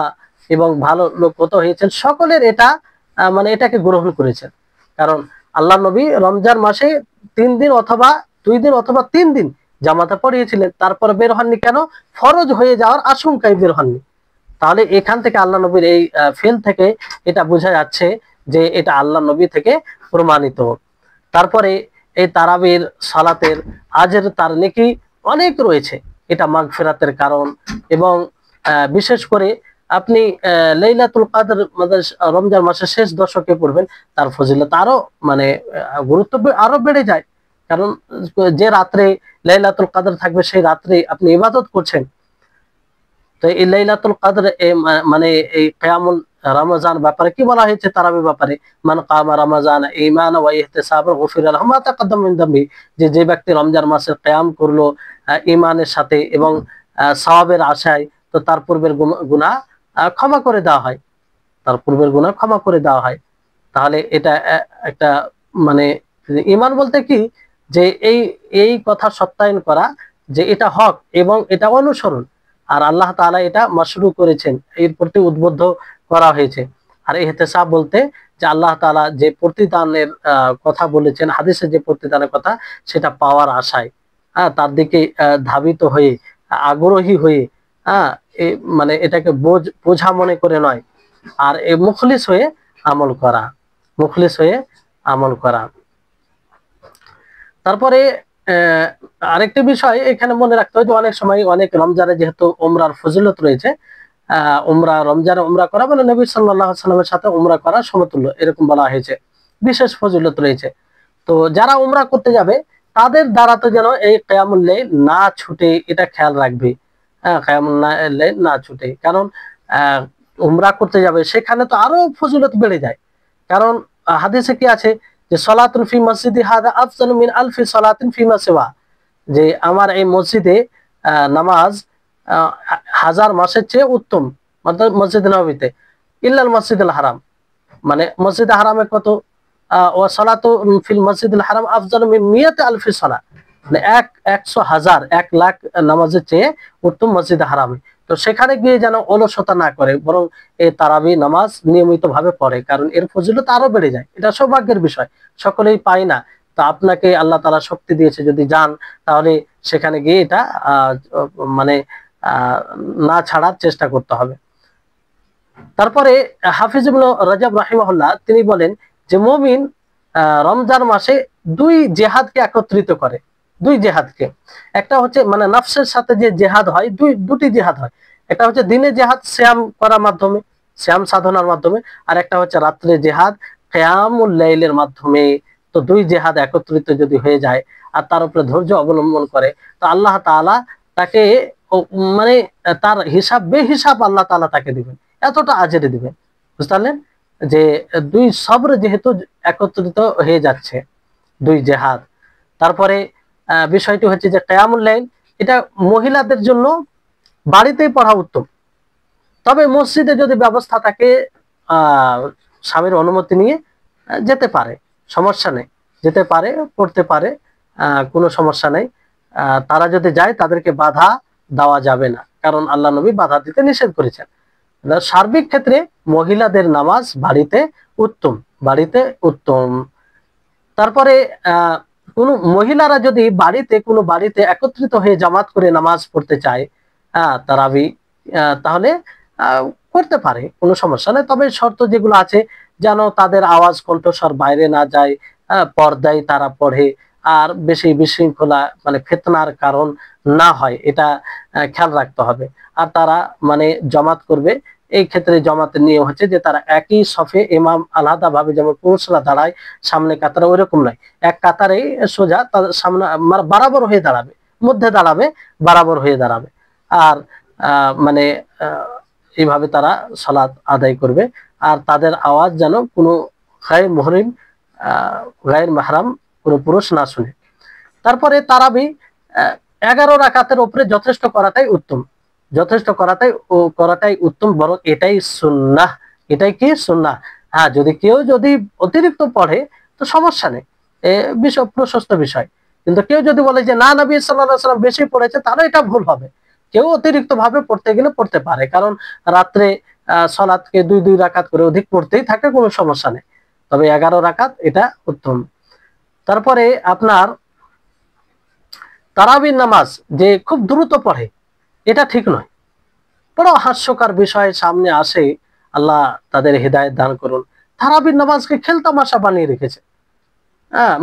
এবং ভালো লোক কত হয়েছেন, সকলের এটা মানে এটাকে গ্রহণ করেছেন। কারণ আল্লাহ নবী রমজান মাসে 3 দিন অথবা 2 দিন অথবা 3 দিন জামাতে পড়িয়েছিলেন, তারপর বের হননি কেন? ফরজ হয়ে যাওয়ার আশঙ্কায় বের হননি। তাহলে এখান থেকে আল্লাহ নবীর এই ফেল থেকে এটা বোঝা যাচ্ছে যে এটা আল্লাহ নবী থেকে প্রমাণিত। তারপরে এই তারাবির সালাতের আজের তার নেকি অনেক রয়েছে, এটা মাগফিরাতের কারণ। এবং বিশেষ করে আপনি লাইলাতুল কদর রমজান মাসের শেষ দশকে পড়বেন, তার ফজিলত আরো মানে গুরুত্ব আরো বেড়ে যায়। কারণ যে রাত্রে লাইলাতুল কদর থাকবে, সেই রাত্রে আপনি ইবাদত করছেন। তো এই লাইলাতুল কদর মানে এই কিয়ামুল রমজান ব্যাপারে কি বলা হয়েছে? তারাবি ব্যাপারে, মান কামা রমজান ঈমানান ওয়া ইহতিসাবান গুফিরা লাহু মা তাকাদ্দাম মিন যামবি, যে ব্যক্তি রমজান মাসের কিয়াম করলো ঈমানের সাথে এবং সওয়াবের আশায়, তো তার পূর্বের গুনাহ ক্ষমা করে দেওয়া হয়, তার পূর্বের গুনাহ ক্ষমা করে দেওয়া হয়। তাহলে এটা একটা মানে ঈমান বলতে কি, যে এই এই কথা সত্যায়ন করা যে এটা হক এবং এটা অনুসরণ, আর আল্লাহ তাআলা এটা মাশরু করেছেন, এর প্রতি উদ্বুদ্ধ করা হয়েছে। আর ইহতিসাব বলতে যে আল্লাহ তাআলা যে প্রতিদানের কথা বলেছেন, হাদিসে যে প্রতিদানের কথা, সেটা পাওয়ার আশায় তার দিকে ধাবিত হয়ে, আগ্রহী হয়ে, মানে এটাকে বোঝা মনে করে নয়, আর এই মুখলিস হয়ে আমল করা, মুখলিস হয়ে আমল করা। তারপরে আরেকটি বিষয় এখানে মনে রাখতে হয় যে অনেক সময় অনেক রমজানে যেহেতু উমরার ফজিলত রয়েছে, রমজানে উমরা করা মানে নবী সাল্লাল্লাহু আলাইহি সাল্লামের সাথে উমরা করা সমতুল্য, এরকম বলা হয়েছে, বিশেষ ফজিলত রয়েছে। তো যারা উমরা করতে যাবে তাদের দ্বারা তো যেন এই কিয়ামুল লাইল না ছুটে, এটা খেয়াল রাখবে। কিয়ামুল লাইল না ছুটে, কারণ উমরা করতে যাবে সেখানে তো আরো ফজিলত বেড়ে যায়। কারণ হাদিসে কি আছে যে সালাতুন ফি মসজিদি হাদা আফজালু মিন আলফি সালাতিন ফিমা সিওয়া, যে আমার এই মসজিদে নামাজ হাজার মাসের চেয়ে উত্তম, অর্থাৎ মসজিদ নববীতে, ইল্লাল মসজিদুল হারাম, মানে মসজিদ হারামে কত, ওয়া সালাতু ফিল মসজিদুল হারাম আফজালু মিন মিয়াতি আলফি সালাত, মানে 100,000 1,00,000 নামাজের চেয়ে উত্তম মসজিদ হারামে। তো সেখানে গিয়ে যেন অলসতা না করে, বরং এই তারাবি নামাজ নিয়মিত ভাবে পড়ে, কারণ এর ফজিলত আরো বেড়ে যায়। এটা সৌভাগ্যের বিষয়, সকলেই পায় না। তো আপনাকে আল্লাহ তাআলা শক্তি দিয়েছে, যদি যান তাহলে সেখানে গিয়ে এটা মানে না ছাড়ার চেষ্টা করতে হবে। তারপরে হাফিজ ইবনে রাজাব রাহিমাহুল্লাহ তিনি বলেন যে মুমিন রমজান মাসে দুই জেহাদকে একত্রিত করে, দুই জেহাদকে। একটা হচ্ছে মানে নফসের সাথে যে জেহাদ হয়, দুটি জেহাদ হয়। একটা হচ্ছে দিনে জেহাদ শ্যাম করার মাধ্যমে, শ্যাম সাধনার মাধ্যমে, আর একটা হচ্ছে রাত্রে জেহাদ কিয়ামুল লাইলের মাধ্যমে। তো দুই জেহাদ একত্রিত যদি হয়ে যায় আর তার উপরে ধৈর্য অবলম্বন করে, তো আল্লাহ তাআলা তাকে মানে তার হিসাব বেহিসাব আল্লাহ তাআলা তাকে দিবেন, এতটা আজরে দিবেন। বুঝতে পারলেন যে দুই সবর যেহেতু একত্রিত হয়ে যাচ্ছে, দুই জেহাদ। তারপরে বিষয়টি হচ্ছে যে কিয়ামুল লাইল এটা মহিলাদের জন্য বাড়িতেই পড়া উত্তম, তবে মসজিদে যদি ব্যবস্থা থাকে স্বামীর অনুমতি নিয়ে যেতে পারে, সমস্যা নেই, যেতে পারে, পড়তে পারে, কোনো সমস্যা নেই। তারা যদি যায় তাদেরকে বাধা দেওয়া যাবে না, কারণ আল্লাহ নবী বাধা দিতে নিষেধ করেছেন। সার্বিক ক্ষেত্রে মহিলাদের নামাজ বাড়িতে উত্তম, বাড়িতে উত্তম। তারপরে কোন মহিলারা যদি কোনো বাড়িতে একত্রিত হয়ে জামাত করে নামাজ পড়তে চায় তারাবি, তাহলে করতে পারে, কোনো সমস্যা নেই। তবে শর্ত যেগুলো আছে, যেন তাদের আওয়াজ কণ্ঠস্বর বাইরে না যায়, পর্দায় তারা পড়ে, আর বেশি বিশৃঙ্খলা মানে ফিতনার কারণ না হয়, এটা খেয়াল রাখতে হবে। আর তারা মানে জামাত করবে, এই ক্ষেত্রে জামাতের নিয়ম হচ্ছে যে তারা একই সফে, ইমাম আলাদা ভাবে যেমন পুরুষরা দাঁড়ায় সামনে কাতারে, ওইরকম নয়, এক কাতারে সোজা তাদের সামনে বরাবর হয়ে দাঁড়াবে, মধ্যে দাঁড়াবে, বরাবর হয়ে দাঁড়াবে। আর মানে এইভাবে তারা সালাত আদায় করবে। আর তাদের আওয়াজ যেন কোনো গায়র মুহরিম, গায়র মাহরাম কোনো পুরুষ না শুনে। তারপরে তারাবি 11 রাকাতের উপরে যথেষ্ট করাটাই উত্তম, যথেষ্ট করাটাই উত্তম, বরং এটাই সুন্নাহ, এটাই কি সুন্নাহ। হ্যাঁ, যদি অতিরিক্ত পড়ে তো সমস্যা নেই, বিষয় প্রশস্ত বিষয়। কিন্তু কেউ যদি বলে যে না, নবী সাল্লাল্লাহু আলাইহি ওয়াসাল্লাম বেশি পড়েছে, তাহলে এটা ভুল হবে। কেউ অতিরিক্ত ভাবে পড়তে গেলে পড়তে পারে, কারণ রাত্রে সালাতকে 2 রাকাত করে অধিক পড়তেই থাকে, কোনো সমস্যা নেই। তবে 11 রাকাত এটা উত্তম। তারপরে আপনার তারাবির নামাজ যে খুব দ্রুত পড়ে, এটা ঠিক নয়, বড় হাস্যকর বিষয় সামনে আসে। আল্লাহ তাদের হৃদায়ত দান করুন। তারাবির নামাজকে খেলতামাশা বানিয়ে রেখেছে।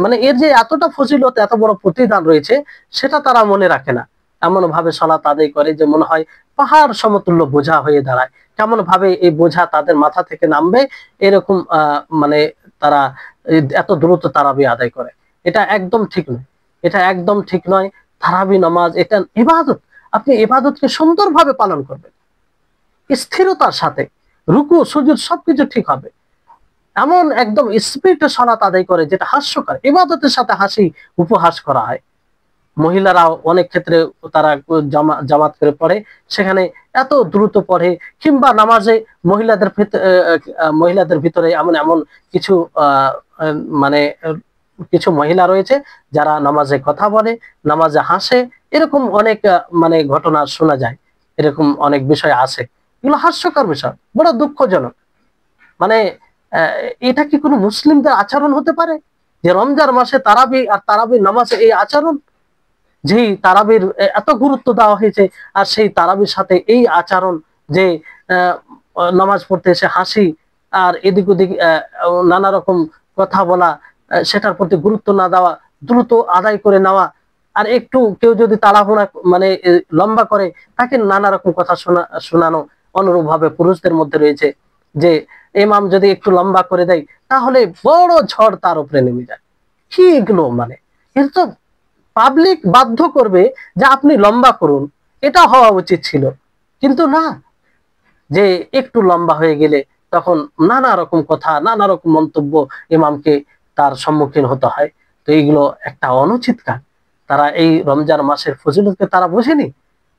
মানে এর যে এতটা ফজিলত, এত বড় প্রতিদান রয়েছে, সেটা তারা মনে রাখে না। এমন ভাবে সালাত আদায় করে যে মনে হয় পাহাড় সমতুল্য বোঝা হয়ে দাঁড়ায়। কেমন ভাবে এই বোঝা তাদের মাথা থেকে নামবে, এরকম মানে তারা এত দ্রুত তারাবি আদায় করে। এটা একদম ঠিক নয়, এটা একদম ঠিক নয়। তারাবি নামাজ এটা ইবাদত, আপনি ইবাদতকে সুন্দরভাবে পালন করবেন, স্থিরতার সাথে, রুকু সুজুদ সবকিছু ঠিক হবে। এমন একদম স্পিডে সালাত আদায় করে যেটা হাস্যকর, ইবাদতের সাথে হাসি উপহাস করা হয়। মহিলারা অনেক ক্ষেত্রে তারা জামাত করে পড়ে, সেখানে এত দ্রুত পড়ে, কিংবা নামাজে মহিলাদের ভিতরে এমন এমন কিছু মানে কিছু মহিলা রয়েছে যারা নামাজে কথা বলে, নামাজে হাসে, এরকম অনেক মানে ঘটনা শোনা যায়, এরকম অনেক বিষয় আছে। এগুলো হাস্যকর বিষয়, বড় দুঃখজনক। মানে এটা কি কোনো মুসলিমদের আচরণ হতে পারে যে রমজান মাসে তারাবি আর তারাবি নামাজে এই আচরণ? যেই তারাবির এত গুরুত্ব দেওয়া হয়েছে, আর সেই তারাবির সাথে এই আচরণ, যে নামাজ পড়তে এসে হাসি আর এদিক ওদিক নানা রকম কথা বলা, সেটার প্রতি গুরুত্ব না দেওয়া, দ্রুত আদায় করে নেওয়া। আর একটু কেউ যদি তাড়াহুড়া মানে লম্বা করে, তাকে নানা রকম কথা শোনানো। অনুরূপ ভাবে পুরুষদের মধ্যে রয়েছে যে ইমাম যদি একটু লম্বা করে দেয়, তাহলে বড় ঝড় তার উপরে নেমে যায়। কি এগুলো, মানে এটা তো পাবলিক বাধ্য করবে যে আপনি লম্বা করুন, এটা হওয়া উচিত ছিল। কিন্তু না, যে একটু লম্বা হয়ে গেলে তখন নানা রকম কথা, নানা রকম মন্তব্য ইমামকে তার সম্মুখীন হতে হয়। তো এইগুলো একটা অনুচিত কাজ। তারা এই রমজান মাসের ফজিলতকে তারা বোঝেনি।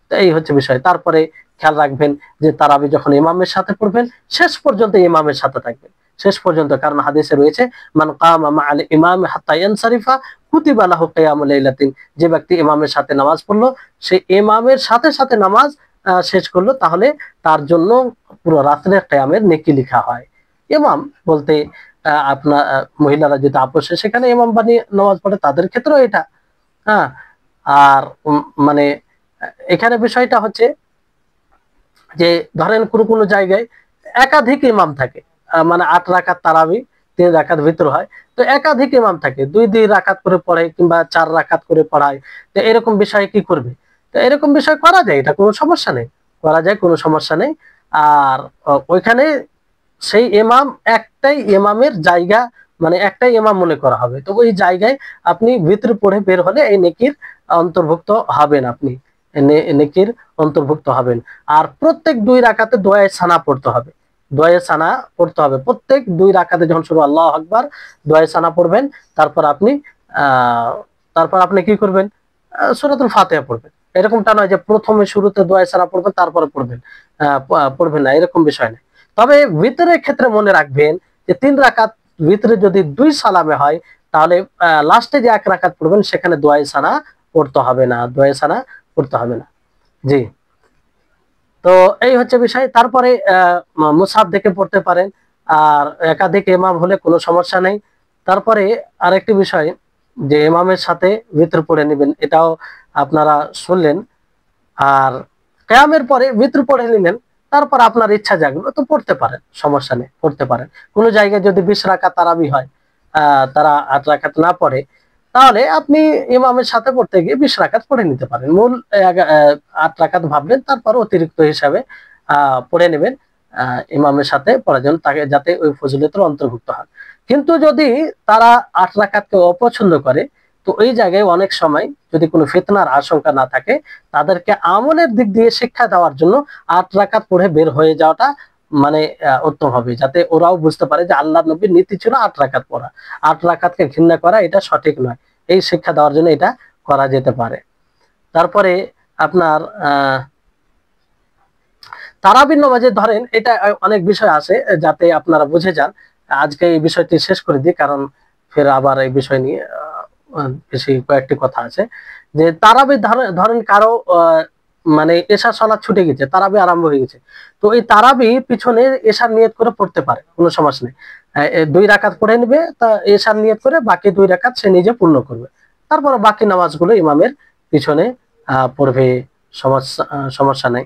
তো এই হচ্ছে বিষয়। তারপরে খেয়াল রাখবেন যে তারাবি যখন ইমামের সাথে পড়বেন, শেষ পর্যন্ত ইমামের সাথে থাকবেন, শেষ পর্যন্ত। কারণ হাদিসে রয়েছে, মান কামা মাআল ইমাম হাত্তা ইয়ানসারিফা কুতিবা লাহু কিয়ামুল লাইলাতিন। যে ব্যক্তি ইমামের সাথে নামাজ পড়লো, সে ইমামের সাথে সাথে নামাজ শেষ করলো, তাহলে তার জন্য পুরো রাত্রে কিয়ামের নেকি লেখা হয়। ইমাম বলতে আপনার মহিলারা যদি আপোষে সেখানে ইমাম বানিয়ে নামাজ পড়ে, তাদের ক্ষেত্রেও এটা। হ্যাঁ, আর মানে এখানে বিষয়টা হচ্ছে যে ধরেন কোনো কোনো জায়গায় একাধিক ইমাম থাকে, মানে 8 রাকাত তারাবি 3 রাকাত ভিতর হয়, তো একাধিক ইমাম থাকে, 2 রাকাত করে পড়ে কিংবা 4 রাকাত করে পড়ায়। তো এরকম বিষয়ে কি করবে? তো এরকম বিষয় করা যায়, এটা কোনো সমস্যা নেই, করা যায়, কোনো সমস্যা নেই। আর ওইখানে সেই ইমাম একটাই ইমামের জায়গা, মানে একটাই ইমাম মনে করা হবে। তো ওই জায়গায় আপনি ভিতরে পড়ে বের হলে এই নেকির অন্তর্ভুক্ত হবেন, আপনি নেকির অন্তর্ভুক্ত হবেন। আর প্রত্যেক 2 রাকাতে দোয়ায়ে সানা পড়তে হবে, দোয়ায়ে সানা পড়তে হবে। প্রত্যেক 2 রাকাতে যখন শুরু আল্লাহু আকবার, দোয়ায়ে সানা পড়বেন। তারপর আপনি আহ তারপর আপনি কি করবেন? সূরাতুল ফাতিহা পড়বেন। এরকমটা নয় যে প্রথমে শুরুতে দোয়ায়ে সানা পড়বেন তারপরে পড়বেন, পড়বেন না, এরকম বিষয় না। তবে ভিতরের ক্ষেত্রে মনে রাখবেন যে 3 রাকাত ভিতরে যদি 2 সালামে হয়, তাহলে লাস্টে যে 1 রাকাত পড়বেন সেখানে দোয়ায়ে সানা পড়তে হবে না, দোয়ায়ে সানা পড়তে হবে না। জি, তো এই হচ্ছে বিষয়। তারপরে মুসহাফ দেখে পড়তে পারেন, আর একাধিক ইমাম হলে কোনো সমস্যা নেই। তারপরে আরেকটি বিষয়, যে ইমামের সাথে ভিতর পড়ে নেবেন, এটাও আপনারা শুনলেন। আর কিয়ামের পরে ভিতর পড়ে নিলেন, তারপর আপনার ইচ্ছা জাগলো তো পড়তে পারেন, সমস্যা নেই, পড়তে পারেন। কোনো জায়গায় যদি 20 রাকাত তারাবি হয়, তারা 8 রাকাত না পড়ে, তাহলে আপনি ইমামের সাথে পড়তে গিয়ে 20 রাকাত পড়ে নিতে পারেন। মূল 8 রাকাত ভাবলেন, তারপর অতিরিক্ত হিসাবে পড়ে নেবেন ইমামের সাথে পড়ার জন্য, তাকে যাতে ওই ফজিলতের অন্তর্ভুক্ত হয়। কিন্তু যদি তারা 8 রাকাতকে অপছন্দ করে, তো ওই জায়গায় অনেক সময় যদি কোনো ফিতনার আশঙ্কা না থাকে, তাদেরকে আমলের দিক দিয়ে শিক্ষা দেওয়ার জন্য 8 রাকাত পড়ে বের হয়ে যাওয়াটা মানে উত্তম হবে, যাতে ওরাও বুঝতে পারে যে আল্লাহ নবীর নীতি ছিল 8 রাকাত পড়া, 8 রাকাতকে ঘৃণা করা এটা সঠিক নয়। এই শিক্ষা দেওয়ার জন্য এটা করা যেতে পারে। তারপরে আপনার তারাবির নামাজে ধরেন, এটা অনেক বিষয় আছে, যাতে আপনারা বুঝে যান। আজকে এই বিষয়টি শেষ করে দিই, কারণ ফের আবার এই বিষয় নিয়ে বেশি কয়েকটি কথা আছে। যে তারাবি ধরেন কারো মানে এশার সালাত ছুটে গেছে, তারাবি আরম্ভ হয়ে গেছে, তো এই তারাবি পিছনে এশার নিয়ত করে পড়তে পারে, কোনো সমস্যা নেই। 2 রাকাত পড়ে নেবে, তা এশার নিয়ত করে বাকি 2 রাকাত সে নিজে পূর্ণ করবে। তারপর বাকি নামাজগুলো ইমামের পিছনে পড়বে, সমস্যা নেই।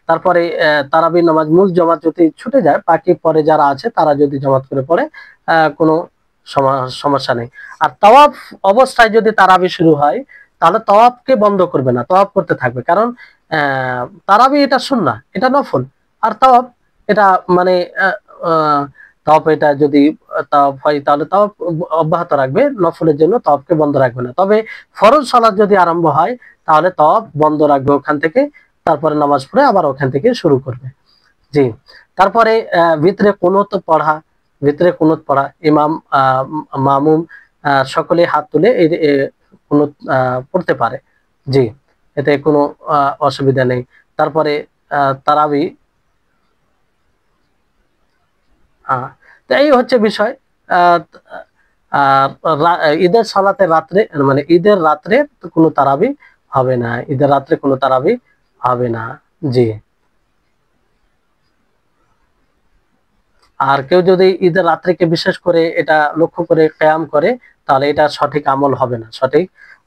তারপরে তারাবির নামাজ মূল জমাত যদি ছুটে যায়, বাকি পরে যারা আছে তারা যদি জমাত করে পড়ে কোনো সমস্যা নেই। আর তাওয়াফ অবস্থায় যদি তারাবি শুরু হয়, তাহলে তাওয়াফকে বন্ধ করবে না, তাওয়াফ করতে থাকবে। কারণ তারাবি এটা সুন্নাহ, এটা নফল। আর তাওয়াফ এটা মানে তাওয়াফ এটা যদি তাওয়াফ হয়, তাহলে তাওয়াফ অব্যাহত রাখবে, নফলের জন্য তাওয়াফকে বন্ধ রাখবে না। তবে ফরজ সালাত যদি আরম্ভ হয়, তাহলে তাওয়াফ বন্ধ রাখবে ওখান থেকে, তারপরে নামাজ পড়ে আবার ওখান থেকে শুরু করবে। জি, তারপরে ভিতরে কুনুত পড়া, ভিতরে কুনুত পড়া, ইমাম মামুম সকলে হাত তুলে এই কুনুত পড়তে পারে। জি, এতে কোনো অসুবিধা নেই। তারপরে তারাবি, তো এই হচ্ছে বিষয়। ঈদের সালাতে রাত্রে, মানে ঈদের রাত্রে কোনো তারাবি হবে না, ঈদের রাত্রে কোনো তারাবি হবে না। জি, আর কেউ যদি ঈদের রাত্রিকে বিশেষ করে এটা লক্ষ্য করে কিয়াম করে, তাহলে এটা সঠিক আমল হবে না, সঠিক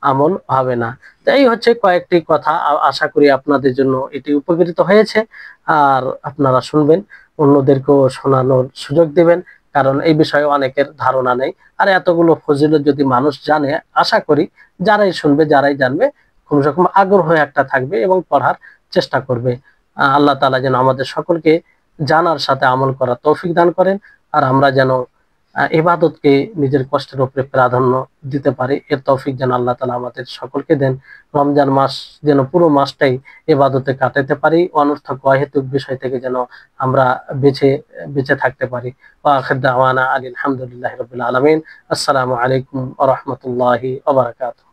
আমল হবে না। তো এই হচ্ছে কয়েকটি কথা, আশা করি আপনাদের জন্য এটি উপকৃত হয়েছে। আর আপনারা শুনবেন, অন্যদেরকেও শোনানোর সুযোগ দিবেন, কারণ এই বিষয়ে অনেকের ধারণা নেই। আর এতগুলো ফজিলত যদি মানুষ জানে, আশা করি যারাই শুনবে, যারাই জানবে, কোনো রকম আগ্রহ একটা থাকবে এবং পড়ার চেষ্টা করবে। আল্লাহ তাআলা যেন আমাদের সকলকে জানার সাথে আমল করার তৌফিক দান করেন। আর আমরা যেন ইবাদতকে নিজের কষ্টের উপরে প্রাধান্য দিতে পারি। এর তৌফিক যেন আল্লাহ তাআলা আমাদের সকলকে দেন। রমজান মাস যেন পুরো মাসটাই ইবাদতে কাটাতে পারি, অনর্থক অহেতুক বিষয় থেকে যেন আমরা বেঁচে বেঁচে থাকতে পারি। ওয়া আখির দাওয়ানা আলহামদুলিল্লাহি রাব্বিল আলামিন। আসসালামু আলাইকুম ওয়া রাহমাতুল্লাহি ওয়া বারাকাতুহু।